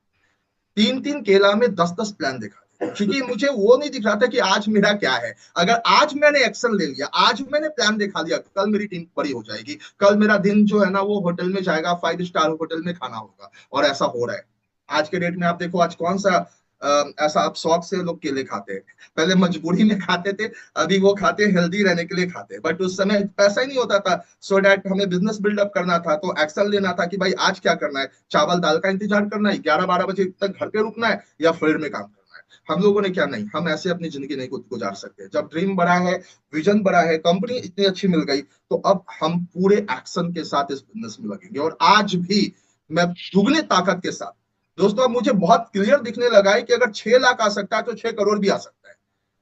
3 3 केला में 10 10 प्लान दिखाते क्योंकि मुझे वो नहीं दिख रहा था कि आज मेरा क्या है। अगर आज मैंने एक्शन ले लिया, आज मैंने प्लान दिखा दिया, कल मेरी टीम बड़ी हो जाएगी, कल मेरा दिन जो है ना वो होटल में जाएगा, 5 स्टार होटल में खाना होगा। और ऐसा हो रहा है आज के डेट में। आप देखो आज कौन सा ऐसा आप शौक से लोग केले खाते हैं, पहले मजबूरी में खाते थे, अभी वो खाते हैं हेल्दी रहने के लिए खाते हैं। बट उस समय पैसा ही नहीं होता था, सो डैट हमें बिजनेस बिल्डअप करना था, तो एक्शन लेना था कि भाई आज क्या करना है, चावल दाल का इंतजार करना है, 11-12 बजे तक घर पे रुकना है या फील्ड में काम करना है। हम लोगों ने क्या, नहीं, हम ऐसे अपनी जिंदगी नहीं गुजार सकते। जब ड्रीम बड़ा है, विजन बड़ा है, कंपनी इतनी अच्छी मिल गई, तो अब हम पूरे एक्शन के साथ इस बिजनेस में लगेंगे। और आज भी मैं दुगने ताकत के साथ, दोस्तों अब मुझे बहुत क्लियर दिखने लगा है कि अगर 6 लाख आ सकता है तो 6 करोड़ भी आ सकता है।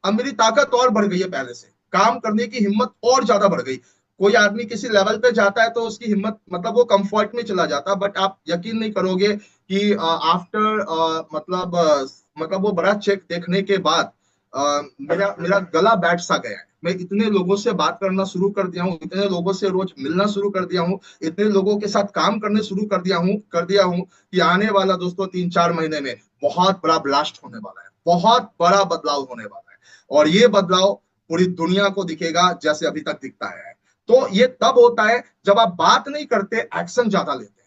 अब मेरी ताकत और बढ़ गई है, पहले से काम करने की हिम्मत और ज्यादा बढ़ गई। कोई आदमी किसी लेवल पे जाता है तो उसकी हिम्मत मतलब वो कंफर्ट में चला जाता है, बट आप यकीन नहीं करोगे कि आफ्टर मतलब वो बड़ा चेक देखने के बाद मेरा मेरा गला बैठ सा गया है। मैं इतने लोगों से बात करना शुरू कर दिया हूँ, इतने लोगों से रोज मिलना शुरू कर दिया हूँ, इतने लोगों के साथ काम करने शुरू कर दिया हूँ कि आने वाला दोस्तों 3-4 महीने में बहुत बड़ा ब्लास्ट होने वाला है, बहुत बड़ा बदलाव होने वाला है। और ये बदलाव पूरी दुनिया को दिखेगा जैसे अभी तक दिखता है। तो ये तब होता है जब आप बात नहीं करते, एक्शन ज्यादा लेते हैं।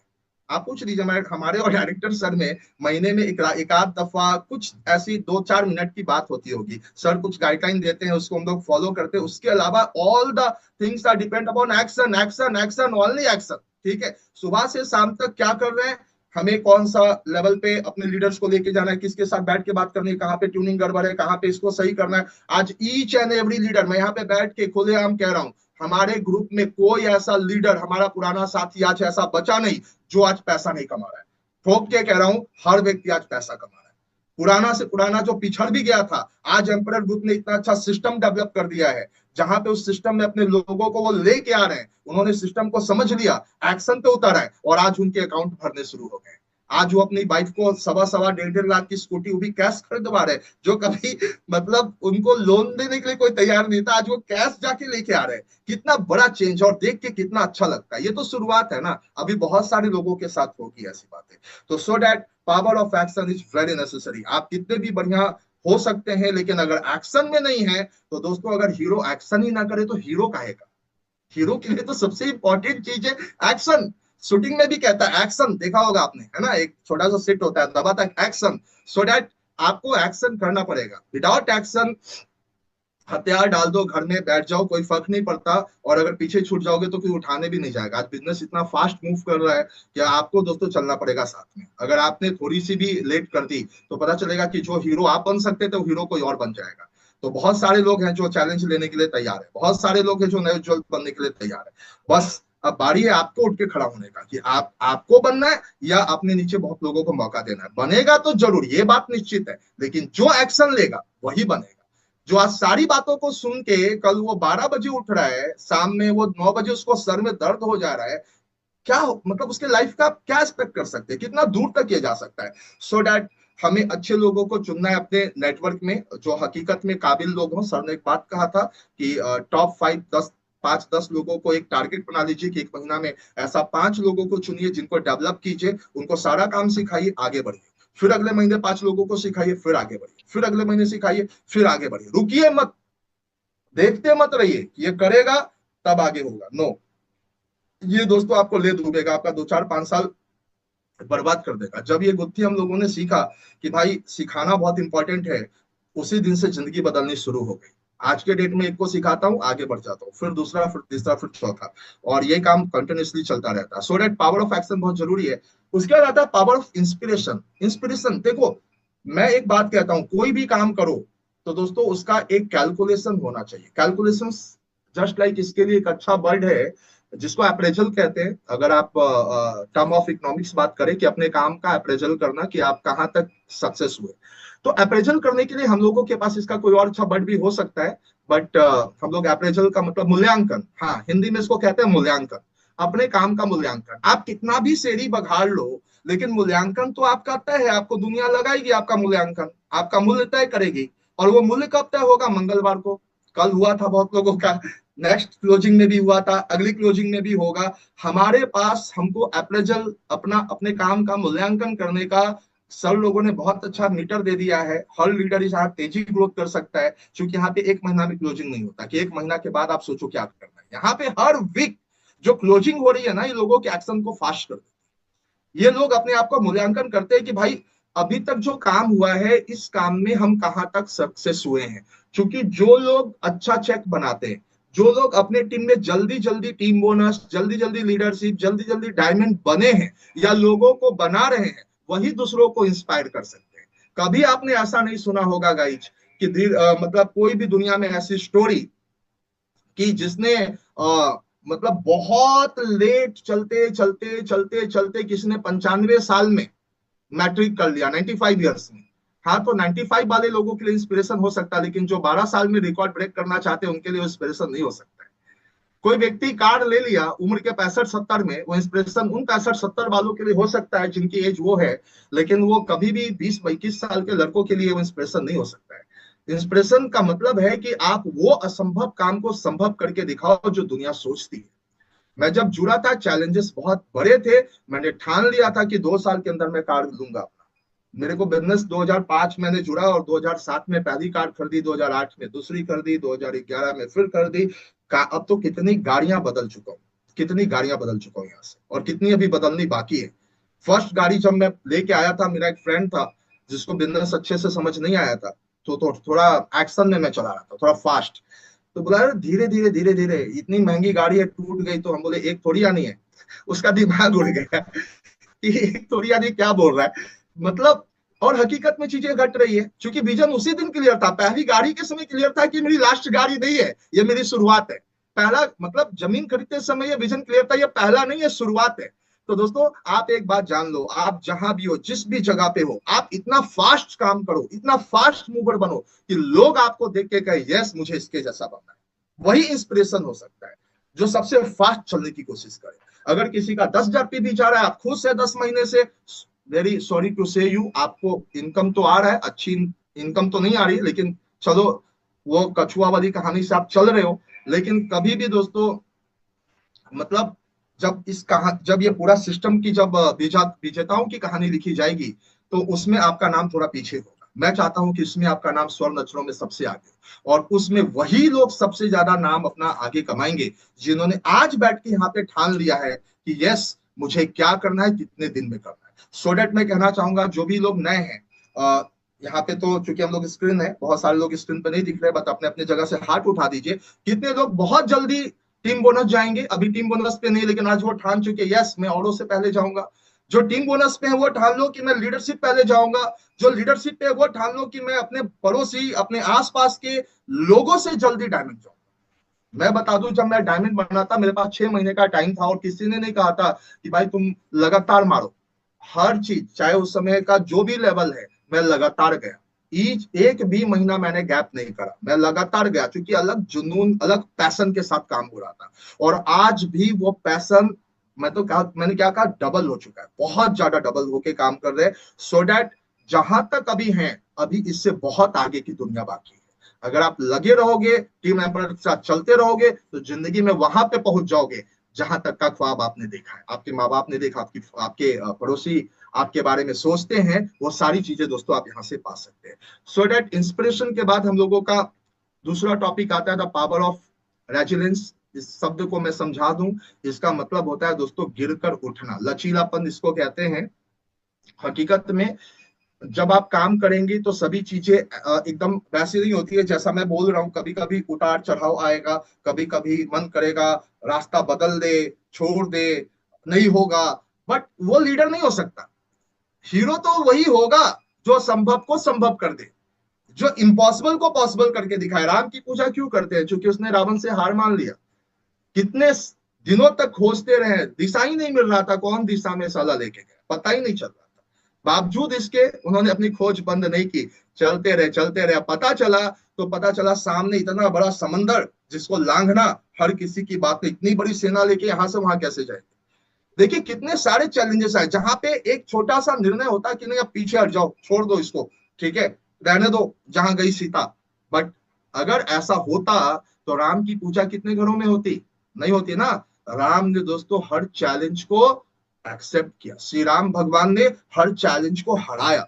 आप पूछ लीजिए हमारे और डायरेक्टर सर में महीने में एक आध दफा कुछ ऐसी 2-4 मिनट की बात होती होगी। सर कुछ गाइडलाइन देते हैं, उसको हम लोग फॉलो करते हैं। उसके अलावा all the things are depend upon action, action, action, only action. ठीक है, सुबह से शाम तक क्या कर रहे हैं, हमें कौन सा लेवल पे अपने लीडर्स को लेके जाना है, किसके साथ बैठ के बात करनी है, कहाँ पे ट्यूनिंग गड़बड़ है, कहाँ पे इसको सही करना है। आज ईच एंड एवरी लीडर, मैं यहाँ पे बैठ के खुलेआम कह रहा हूँ, हमारे ग्रुप में कोई ऐसा लीडर, हमारा पुराना साथी आज ऐसा बचा नहीं जो आज पैसा नहीं कमा रहा है। ठोक के कह रहा हूं, हर व्यक्ति आज पैसा कमा रहा है। पुराना से पुराना जो पिछड़ भी गया था, आज एम्पायर ग्रुप ने इतना अच्छा सिस्टम डेवलप कर दिया है, जहां पे उस सिस्टम में अपने लोगों को वो लेके आ रहे हैं। उन्होंने सिस्टम को समझ लिया, एक्शन पे उतारा है, और आज उनके अकाउंट भरने शुरू हो गए। आज वो अपनी वाइफ को 1.25-1.5 लाख की स्कूटी, वो भी कैश खरीदवा रहे, जो कभी मतलब उनको लोन देने के लिए कोई तैयार नहीं था, आज वो कैश जाके लेके आ रहे हैं। कितना बड़ा चेंज, और देख के कितना अच्छा लगता है। ये तो शुरुआत है ना, अभी बहुत सारे लोगों के साथ होगी ऐसी बातें। तो so that power of action is very necessary. आप कितने भी बढ़िया हो सकते हैं, लेकिन अगर एक्शन में नहीं है तो दोस्तों, अगर हीरो एक्शन ही ना करे तो हीरो काहेगा। हीरो के लिए तो सबसे इंपॉर्टेंट चीज है एक्शन। शूटिंग में भी कहता है एक्शन, देखा होगा आपने, है ना, एक छोटा सा सेट होता है, दबा तक एक्शन। सो दैट आपको एक्शन करना पड़ेगा। विदाउट एक्शन हथियार डाल दो, घर में बैठ जाओ, कोई फर्क नहीं पड़ता। और अगर पीछे छूट जाओगे तो फिर उठाने भी नहीं जाएगा। आज बिजनेस इतना फास्ट मूव कर रहा है कि आपको दोस्तों चलना पड़ेगा साथ में। अगर आपने थोड़ी सी भी लेट कर दी तो पता चलेगा कि जो हीरो आप बन सकते थे वो हीरो कोई और बन जाएगा। तो बहुत सारे लोग हैं जो चैलेंज लेने के लिए तैयार है, बहुत सारे लोग हैं जो नए उज्जवल बनने के लिए तैयार है। बस अब बारी है आपको उठ के खड़ा होने का, कि आपको बनना है या अपने नीचे बहुत लोगों को मौका देना है। बनेगा तो जरूर, ये बात निश्चित है, लेकिन जो एक्शन लेगा वही बनेगा। जो आज सारी बातों को सुन के कल वो 12 बजे उठ रहा है, शाम में वो 9 बजे उसको सर में दर्द हो जा रहा है, क्या मतलब उसके लाइफ का क्या एक्सपेक्ट कर सकते हैं, कितना दूर तक ये जा सकता है। सो डैट हमें अच्छे लोगों को चुनना है अपने नेटवर्क में, जो हकीकत में काबिल लोग हों। सर ने एक बात कहा था कि टॉप 5-10 लोगों को एक टारगेट बना लीजिए कि एक महीना में ऐसा 5 लोगों को चुनिए जिनको डेवलप कीजिए, उनको सारा काम सिखाइए, आगे बढ़िए। फिर अगले महीने 5 लोगों को सिखाइए, फिर आगे बढ़िए, फिर अगले महीने सिखाइए, फिर आगे बढ़िए। रुकिए मत, देखते मत रहिए कि ये करेगा तब आगे होगा, नो। ये दोस्तों आपको ले डूबेगा, आपका 2-4-5 साल बर्बाद कर देगा। जब ये गुत्थी हम लोगों ने सीखा कि भाई सिखाना बहुत इंपॉर्टेंट है, उसी दिन से जिंदगी बदलनी शुरू हो गई। आज के डेट में एक को सिखाता हूँ, आगे बढ़ जाता हूँ, फिर दूसरा, फिर तीसरा, फिर चौथा, और ये काम कंटिन्यूसली चलता रहता है। So that power of action बहुत जरूरी है। उसके बाद आता है पावर ऑफ इंस्पिरेशन। इंस्पिरेशन देखो, मैं एक बात कहता हूँ, कोई भी काम करो तो दोस्तों उसका एक कैलकुलेशन होना चाहिए। कैलकुलेशन जस्ट लाइक, इसके लिए एक अच्छा वर्ड है जिसको अप्रेजल कहते हैं। अगर आप टर्म ऑफ इकोनॉमिक्स बात करें कि अपने काम का अप्रेजल करना, कि आप कहाँ तक सक्सेस हुए, तो अप्रेजल करने के लिए हम लोगों के पास इसका कोई और अच्छा वर्ड भी हो सकता है, बट हम लोग अप्रेजल का मतलब मूल्यांकन, हाँ हिंदी में इसको कहते हैं मूल्यांकन। अपने काम का मूल्यांकन, आप कितना भी सेरी बघाड़ लो, लेकिन मूल्यांकन तो आपका तय है। आपको दुनिया लगाएगी आपका मूल्यांकन, आपका मूल्य तय करेगी। और वो मूल्य कब तय होगा? मंगलवार को। कल हुआ था बहुत लोगों का, नेक्स्ट क्लोजिंग में भी हुआ था, अगली क्लोजिंग में भी होगा। हमारे पास हमको अप्रेजल, अपने काम का मूल्यांकन करने का सर लोगों ने बहुत अच्छा मीटर दे दिया है, हर लीडर यहाँ तेजी ग्रोथ कर सकता है, क्योंकि यहाँ पे एक महीना भी क्लोजिंग नहीं होता कि एक महीना के बाद आप सोचो क्या करना है। यहाँ पे हर वीक जो क्लोजिंग हो रही है ना, ये लोगों के एक्शन को फास्ट कर देती है। ये लोग अपने आप का मूल्यांकन करते हैं कि भाई अभी तक जो काम हुआ है, इस काम में हम कहाँ तक सक्सेस हुए हैं। क्योंकि जो लोग अच्छा चेक बनाते हैं, जो लोग अपने टीम में जल्दी जल्दी टीम बोनस, जल्दी जल्दी लीडरशिप, जल्दी जल्दी डायमंड बने हैं या लोगों को बना रहे हैं, वही दूसरों को इंस्पायर कर सकते हैं। कभी आपने ऐसा नहीं सुना होगा गाइज कि मतलब कोई भी दुनिया में ऐसी स्टोरी कि जिसने मतलब बहुत लेट चलते चलते चलते चलते किसी ने 95 साल में मैट्रिक कर लिया, 95 ईयर्स में। हाँ, तो 95 वाले लोगों के लिए इंस्पिरेशन हो सकता है, लेकिन जो 12 साल में रिकॉर्ड ब्रेक करना चाहते हैं उनके लिए इंस्पिरेशन नहीं हो सकता है। कोई व्यक्ति कार ले लिया उम्र के 65-70 में, वो इंस्पिरेशन उन 65-70 वालों के लिए हो सकता है जिनकी एज वो है, लेकिन वो कभी भी 20-21 साल के लड़कों के लिए वो इंस्पिरेशन नहीं हो सकता है। इंस्पिरेशन का मतलब है कि आप वो असंभव काम को संभव करके दिखाओ जो दुनिया सोचती है। मैं जब जुड़ा था, चैलेंजेस बहुत बड़े थे। मैंने ठान लिया था कि 2 साल के अंदर मैं कार लूंगा। मेरे को बिजनेस 2005 मैंने जुड़ा और 2007 में पहली कार खरीदी, 2008 में दूसरी खरीदी, 2011 में फिर खरीदी। अब तो कितनी गाड़ियां बदल चुका हूँ, कितनी गाड़ियां बदल चुका हूँ यहाँ से, और कितनी अभी बदलनी बाकी है। फर्स्ट गाड़ी जब मैं लेके आया था, मेरा एक फ्रेंड था जिसको बिजनेस अच्छे से समझ नहीं आया था, तो थोड़ा एक्शन में मैं चला रहा था, थोड़ा फास्ट। तो बोला यार धीरे धीरे धीरे धीरे, इतनी महंगी गाड़ी है, टूट गई तो हम बोले एक थोड़ी आनी है। उसका दिमाग उड़ गया कि एक थोड़ी आनी क्या बोल रहा है, मतलब। और हकीकत में चीजें घट रही है, क्योंकि विजन उसी दिन क्लियर था, पहली गाड़ी के समय क्लियर था कि मेरी लास्ट गाड़ी नहीं है, ये मेरी शुरुआत है। पहला मतलब जमीन खरीदते समय ये विजन क्लियर था, ये पहला नहीं है, शुरुआत है। तो दोस्तों आप एक बात जान लो, आप जहां भी हो, जिस भी जगह पे हो, आप इतना फास्ट काम करो, इतना फास्ट मूवर बनो कि लोग आपको देख के कहे यस मुझे इसके जैसा बनना है। वही इंस्पिरेशन हो सकता है जो सबसे फास्ट चलने की कोशिश करे। अगर किसी का 10,000 पीवी जा रहा है, आप खुद से 10 महीने से, वेरी सॉरी टू से यू, आपको इनकम तो आ रहा है, अच्छी इनकम तो नहीं आ रही, लेकिन चलो वो कछुआ वाली कहानी से आप चल रहे हो। लेकिन कभी भी दोस्तों, मतलब जब ये पूरा सिस्टम की जब विजेताओं की कहानी लिखी जाएगी, तो उसमें आपका नाम थोड़ा पीछे होगा। मैं चाहता हूं कि इसमें आपका नाम स्वर्ण अक्षरों में सबसे आगे हो, और उसमें वही लोग सबसे ज्यादा नाम अपना आगे कमाएंगे जिन्होंने आज बैठ के यहाँ पे ठान लिया है कि यस मुझे क्या करना है, कितने दिन में करना है। सो डेट मैं कहना चाहूंगा जो भी लोग नए हैं, यहाँ पे तो चूंकि हम लोग स्क्रीन है, बहुत सारे लोग स्क्रीन पे नहीं दिख रहे, बट अपने अपने जगह से हाथ उठा दीजिए। कितने लोग बहुत जल्दी टीम बोनस जाएंगे? अभी टीम बोनस पे नहीं, लेकिन आज वो ठान चुके यस मैं औरों से पहले जाऊंगा। जो टीम बोनस पे है वो ठान लो कि मैं लीडरशिप पहले जाऊंगा। जो लीडरशिप पे है वो ठान लो कि मैं अपने पड़ोसी, अपने आसपास के लोगों से जल्दी डायमंड जाऊंगा। मैं बता दूं, जब मैं डायमंड बना था, मेरे पास 6 महीने का टाइम था, और किसी ने नहीं कहा था कि भाई तुम लगातार मारो। हर चीज, चाहे उस समय का जो भी लेवल है, मैं लगातार गया। ईच एक भी महीना मैंने गैप नहीं करा, मैं लगातार गया, क्योंकि अलग जुनून, अलग पैशन के साथ काम हो रहा था। और आज भी वो पैशन, मैंने क्या कहा, डबल हो चुका है, बहुत ज्यादा डबल होके काम कर रहे हैं। सो दैट जहां तक अभी हैं, अभी इससे बहुत आगे की दुनिया बाकी है। अगर आप लगे रहोगे, टीम मेंबर के साथ चलते रहोगे, तो जिंदगी में वहां पे पहुंच जाओगे जहां तक का ख्वाब आपने देखा है, आपके माँ बाप ने देखा, आपके पड़ोसी आपके बारे में सोचते हैं, वो सारी चीजें दोस्तों आप यहाँ से पा सकते हैं। सो डेट इंस्पिरेशन के बाद हम लोगों का दूसरा टॉपिक आता है द पावर ऑफ रेजिलेंस। इस शब्द को मैं समझा दूं, इसका मतलब होता है दोस्तों गिरकर उठना, लचीलापन इसको कहते हैं। हकीकत में जब आप काम करेंगे तो सभी चीजें एकदम वैसी नहीं होती है जैसा मैं बोल रहा हूँ। कभी कभी उतार चढ़ाव आएगा, कभी कभी मन करेगा रास्ता बदल दे, छोड़ दे, नहीं होगा। बट वो लीडर नहीं हो सकता। हीरो तो वही होगा जो संभव को संभव कर दे, जो इम्पॉसिबल को पॉसिबल करके दिखाए। राम की पूजा क्यों करते हैं? क्योंकि उसने रावण से हार मान लिया। कितने दिनों तक खोजते रहे, दिशा ही नहीं मिल रहा था, कौन दिशा में साला लेके गया पता ही नहीं चल रहा था। बावजूद इसके उन्होंने अपनी खोज बंद नहीं की, चलते रहे चलते रहे। पता चला सामने इतना बड़ा समंदर जिसको लांघना हर किसी की बात नहीं। इतनी बड़ी सेना लेके यहां से वहां कैसे जाएंगे? देखिए कितने सारे चैलेंजेस आए, जहां पे एक छोटा सा निर्णय होता कि नहीं अब पीछे हट जाओ, छोड़ दो इसको, ठीक है, रहने दो जहां गई सीता। बट अगर ऐसा होता तो राम की पूजा कितने घरों में होती? नहीं होती ना। राम ने दोस्तों हर चैलेंज को एक्सेप्ट किया। श्री राम भगवान ने हर चैलेंज को हराया,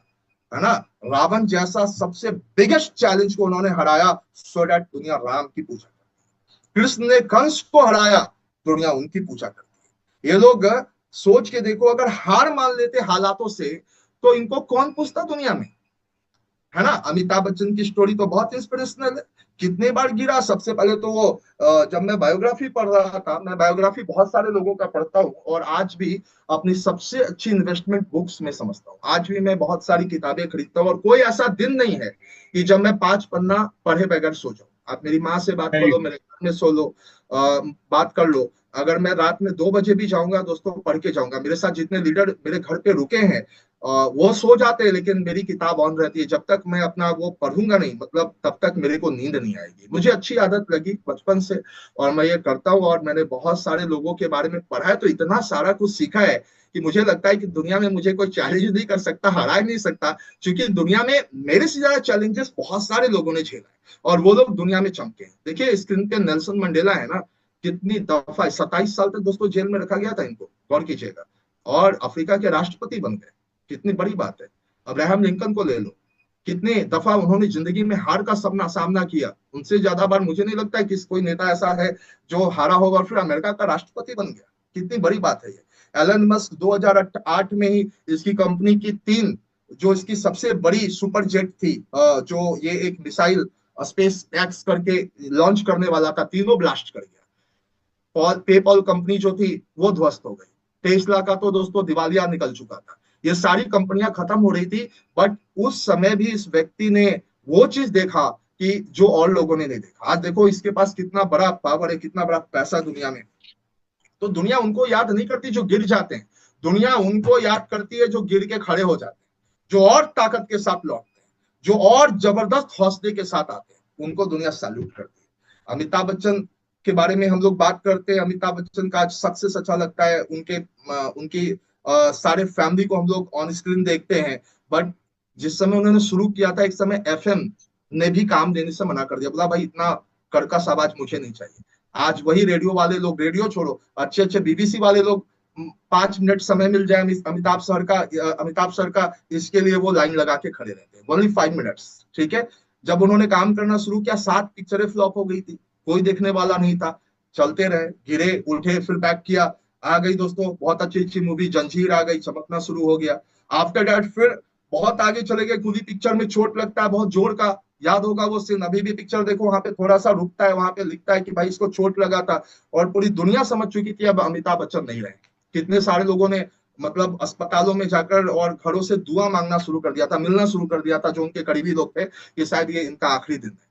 है ना। रावण जैसा सबसे बिगेस्ट चैलेंज को उन्होंने हराया, सो दैट दुनिया राम की पूजा करे। कृष्ण ने कंस को हराया, दुनिया उनकी पूजा करती है। ये लोग सोच के देखो, अगर हार मान लेते हालातों से तो इनको कौन पूछता दुनिया में, है ना। अमिताभ बच्चन की स्टोरी तो बहुत इंस्पिरेशनल है। कितने बार गिरा। सबसे पहले तो वो जब मैं बायोग्राफी पढ़ रहा था, मैं बायोग्राफी बहुत सारे लोगों का पढ़ता हूँ और आज भी अपनी सबसे अच्छी इन्वेस्टमेंट बुक्स में समझता हूँ। आज भी मैं बहुत सारी किताबें खरीदता हूँ और कोई ऐसा दिन नहीं है कि जब मैं 5 पन्ना पढ़े बगैर सो जाऊं। आप मेरी माँ से बात कर लो, मेरे घर में सो लो, बात कर लो, अगर मैं रात में 2 बजे भी जाऊंगा दोस्तों, पढ़ के जाऊंगा। मेरे साथ जितने लीडर मेरे घर पे रुके हैं वो सो जाते हैं, लेकिन मेरी किताब ऑन रहती है। जब तक मैं अपना वो पढ़ूंगा नहीं, मतलब तब तक मेरे को नींद नहीं आएगी। मुझे अच्छी आदत लगी बचपन से और मैं ये करता हूँ। और मैंने बहुत सारे लोगों के बारे में पढ़ा है तो इतना सारा कुछ सीखा है कि मुझे लगता है कि दुनिया में मुझे कोई चैलेंज नहीं कर सकता, हरा ही नहीं सकता। क्योंकि दुनिया में मेरे से ज्यादा चैलेंजेस बहुत सारे लोगों ने झेला है और वो लोग दुनिया में चमके हैं। देखिए स्क्रीन पे नेल्सन मंडेला है ना, कितनी दफा 27 साल तक दोस्तों जेल में रखा गया था इनको, गौर कीजिएगा, और अफ्रीका के राष्ट्रपति बन गए। कितनी बड़ी बात है। अब्राहम लिंकन को ले लो, कितने दफा उन्होंने जिंदगी में हार का सामना किया। उनसे ज्यादा बार मुझे नहीं लगता है कि कोई नेता ऐसा है जो हारा होगा और फिर अमेरिका का राष्ट्रपति बन गया। कितनी बड़ी बात है ये। एलन मस्क 2008 में ही इसकी कंपनी की 3 जो इसकी सबसे बड़ी सुपर जेट थी, जो ये एक मिसाइल स्पेस एक्स करके लॉन्च करने वाला था, तीनों ब्लास्ट कर गया। पेपॉल कंपनी जो थी वो ध्वस्त हो गई। टेस्ला का तो दोस्तों दिवालिया निकल चुका था। ये सारी कंपनियां खत्म हो रही थी, बट उस समय भी इस व्यक्ति ने वो चीज देखा कि जो और लोगों ने नहीं देखा। आज देखो इसके पास कितना बड़ा पावर है, कितना बड़ा पैसा दुनिया में। तो दुनिया उनको याद नहीं करती जो गिर जाते हैं, दुनिया उनको याद करती है जो गिर के खड़े हो जाते हैं, जो और ताकत के साथ लौटते हैं, जो और जबरदस्त हौसले के साथ आते हैं, उनको दुनिया सैल्यूट करती है। अमिताभ बच्चन के बारे में हम लोग बात करते हैं। अमिताभ बच्चन का सक्सेस अच्छा लगता है, उनकी सारे फैमिली को हम लोग ऑन स्क्रीन देखते हैं। बट जिस समय उन्होंने शुरू किया था, एक समय एफएम ने भी काम देने से मना कर दिया, बोला भाई इतना कर्कश आवाज मुझे नहीं चाहिए। आज वही रेडियो वाले लोग, रेडियो छोड़ो, अच्छे अच्छे बीबीसी वाले लोग 5 मिनट समय मिल जाए अमिताभ सर का, इसके लिए वो लाइन लगा के खड़े रहते हैं। ओनली 5 मिनट्स, ठीक है। जब उन्होंने काम करना शुरू किया, 7 पिक्चरें फ्लॉप हो गई थी, कोई देखने वाला नहीं था। चलते रहे, गिरे उठे, फिर बैक किया, आ गई दोस्तों बहुत अच्छी अच्छी मूवी, जंजीर आ गई, चमकना शुरू हो गया। आफ्टर दैट फिर बहुत आगे चले गए। कुली पिक्चर में चोट लगता है बहुत जोर का, याद होगा वो सीन, अभी भी पिक्चर देखो, वहां पे थोड़ा सा रुकता है, वहां पे लिखता है कि भाई इसको चोट लगा था। और पूरी दुनिया समझ चुकी थी अब अमिताभ बच्चन नहीं रहे। कितने सारे लोगों ने मतलब अस्पतालों में जाकर और घरों से दुआ मांगना शुरू कर दिया था, मिलना शुरू कर दिया था जो उनके करीबी लोग थे, कि शायद ये इनका आखिरी दिन है।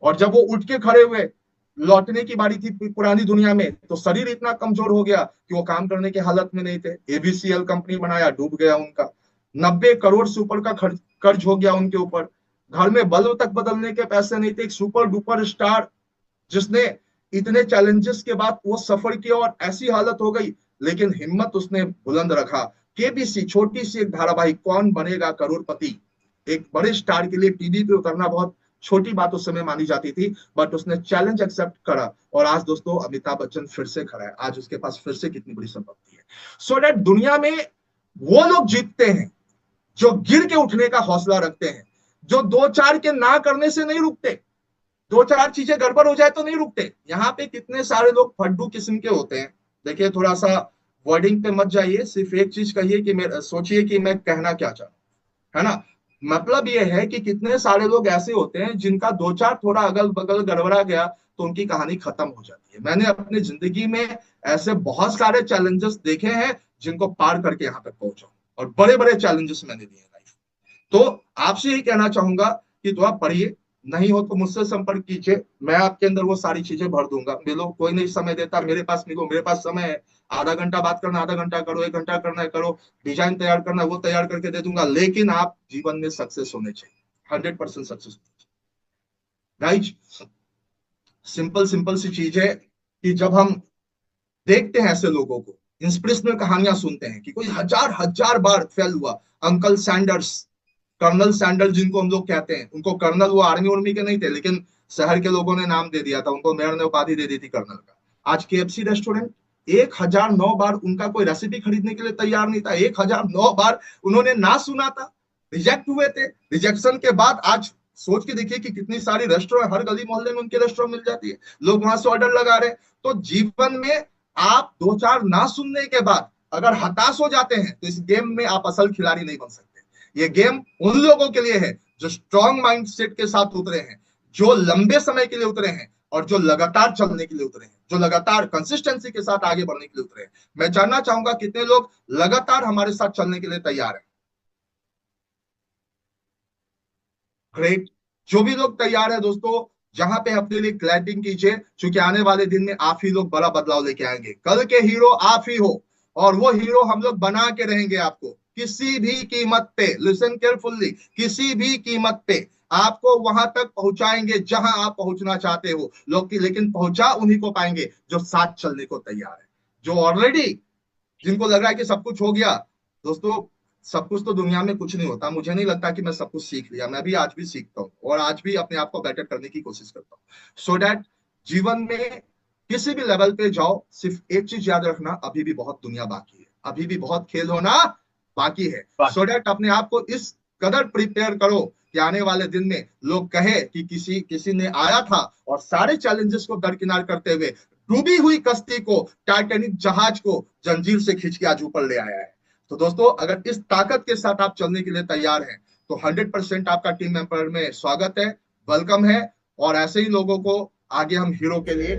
और जब वो उठ के खड़े हुए, लौटने की बारी थी पुरानी दुनिया में, तो शरीर इतना कमजोर हो गया कि वो काम करने की हालत में नहीं थे। एबीसीएल कंपनी बनाया, डूब गया उनका। 90 करोड़ से ऊपर का कर्ज हो गया उनके ऊपर। घर में बल्ब तक बदलने के पैसे नहीं थे। एक सुपर डुपर स्टार जिसने इतने चैलेंजेस के बाद वो सफर किया और ऐसी हालत हो गई, लेकिन हिम्मत उसने बुलंद रखा। केबीसी छोटी सी एक धारावाहिक, कौन बनेगा करोड़पति, एक बड़े स्टार के लिए टीवी पे उतरना बहुत छोटी बात उस समय मानी जाती थी, बट उसने चैलेंज एक्सेप्ट करा और आज दोस्तों अमिताभ बच्चन फिर से खड़ा है। आज उसके पास फिर से कितनी बड़ी संपत्ति है। सो दैट दुनिया में वो लोग जीतते हैं जो गिर के उठने का हौसला रखते हैं, जो 2-4 के ना करने से नहीं रुकते। 2-4 चीजें गड़बड़ हो जाए तो नहीं रुकते। यहाँ पे कितने सारे लोग फड्डू किस्म के होते हैं। देखिए थोड़ा सा वर्डिंग पे मत जाइए, सिर्फ एक चीज कहिए कि मैं सोचिए कि मैं कहना क्या चाहूँ, है ना। मतलब ये है कि कितने सारे लोग ऐसे होते हैं जिनका 2-4 थोड़ा अगल बगल गड़बड़ा गया तो उनकी कहानी खत्म हो जाती है। मैंने अपनी जिंदगी में ऐसे बहुत सारे चैलेंजेस देखे हैं जिनको पार करके यहाँ तक पहुंचा, और बड़े बड़े चैलेंजेस मैंने दिए लाइफ। तो आपसे यही कहना चाहूंगा कि दुआ पढ़िए, नहीं हो तो मुझसे संपर्क कीजिए, मैं आपके अंदर वो सारी चीजें भर दूंगा। मिलो, कोई नहीं समय देता, मेरे पास मिलो, मेरे पास समय है। आधा घंटा बात करना, आधा घंटा करो, 1 घंटा करना है करो, डिजाइन तैयार करना है वो तैयार करके दे दूंगा। लेकिन आप जीवन में सक्सेस होने चाहिए, 100% सक्सेस होने चाहिए। गाइज सिंपल सिंपल सी चीज है कि जब हम देखते हैं ऐसे लोगों को, इंस्पिरेशनल कहानियां सुनते हैं कि कोई हजार हजार बार फेल हुआ। अंकल सैंडर्स, कर्नल सैंडर्स जिनको हम लोग कहते हैं, उनको कर्नल वो आर्मी उर्मी के नहीं थे, लेकिन शहर के लोगों ने नाम दे दिया था उनको, मेयर ने उपाधि दे दी थी कर्नल का। आज केएफसी रेस्टोरेंट, 1009 बार उनका कोई रेसिपी खरीदने के लिए तैयार नहीं था, 1009 बार उन्होंने ना सुना था, रिजेक्ट हुए थे। रिजेक्शन के बाद आज सोच के देखिए कि कितनी सारी रेस्टोरेंट, हर गली मोहल्ले में उनके रेस्टोरेंट मिल जाती है, लोग वहां से ऑर्डर लगा रहे हैं। तो जीवन में आप दो चार ना सुनने के बाद अगर हताश हो जाते हैं तो इस गेम में आप असल खिलाड़ी नहीं बन सकते। ये गेम उन लोगों के लिए है जो स्ट्रॉन्ग माइंडसेट के साथ उतरे हैं, जो लंबे समय के लिए उतरे हैं और जो लगातार चलने के लिए उतरे हैं, जो लगातार कंसिस्टेंसी के साथ आगे बढ़ने के लिए उतरे हैं। मैं जानना चाहूंगा कितने लोग लगातार हमारे साथ चलने के लिए तैयार हैं। ग्रेट। जो भी लोग तैयार है दोस्तों, जहां पे अपने लिए क्लैपिंग कीजिए, क्योंकि आने वाले दिन में आप ही लोग बड़ा बदलाव लेके आएंगे। कल के हीरो आप ही हो, और वो हीरो हम लोग बना के रहेंगे आपको किसी भी कीमत पे। लिसन केयरफुल्ली, किसी भी कीमत पे आपको वहां तक पहुंचाएंगे जहां आप पहुंचना चाहते हो लोग की। लेकिन पहुंचा उन्हीं को पाएंगे जो साथ चलने को तैयार है, जो ऑलरेडी, जिनको लग रहा है कि सब कुछ हो गया। दोस्तों, सब कुछ तो दुनिया में कुछ नहीं होता। मुझे नहीं लगता कि मैं सब कुछ सीख लिया, मैं भी आज भी सीखता हूँ और आज भी अपने आप को बेटर करने की कोशिश करता हूँ। सो दैट जीवन में किसी भी लेवल पे जाओ, सिर्फ एक चीज याद रखना, अभी भी बहुत दुनिया बाकी है, अभी भी बहुत खेल होना बाकी है। सो दैट अपने आप को इस कदर प्रिपेयर करो कि आने वाले दिन में लोग कहे कि किसी किसी ने आया था और सारे चैलेंजेस को दरकिनार करते हुए डूबी हुई कश्ती को, टाइटैनिक जहाज को जंजीर से खींच के आज ऊपर ले आया है। तो दोस्तों, अगर इस ताकत के साथ आप चलने के लिए तैयार हैं तो 100% आपका टीम मेंबर में स्वागत है, वेलकम है। और ऐसे ही लोगों को आगे हम हीरो के लिए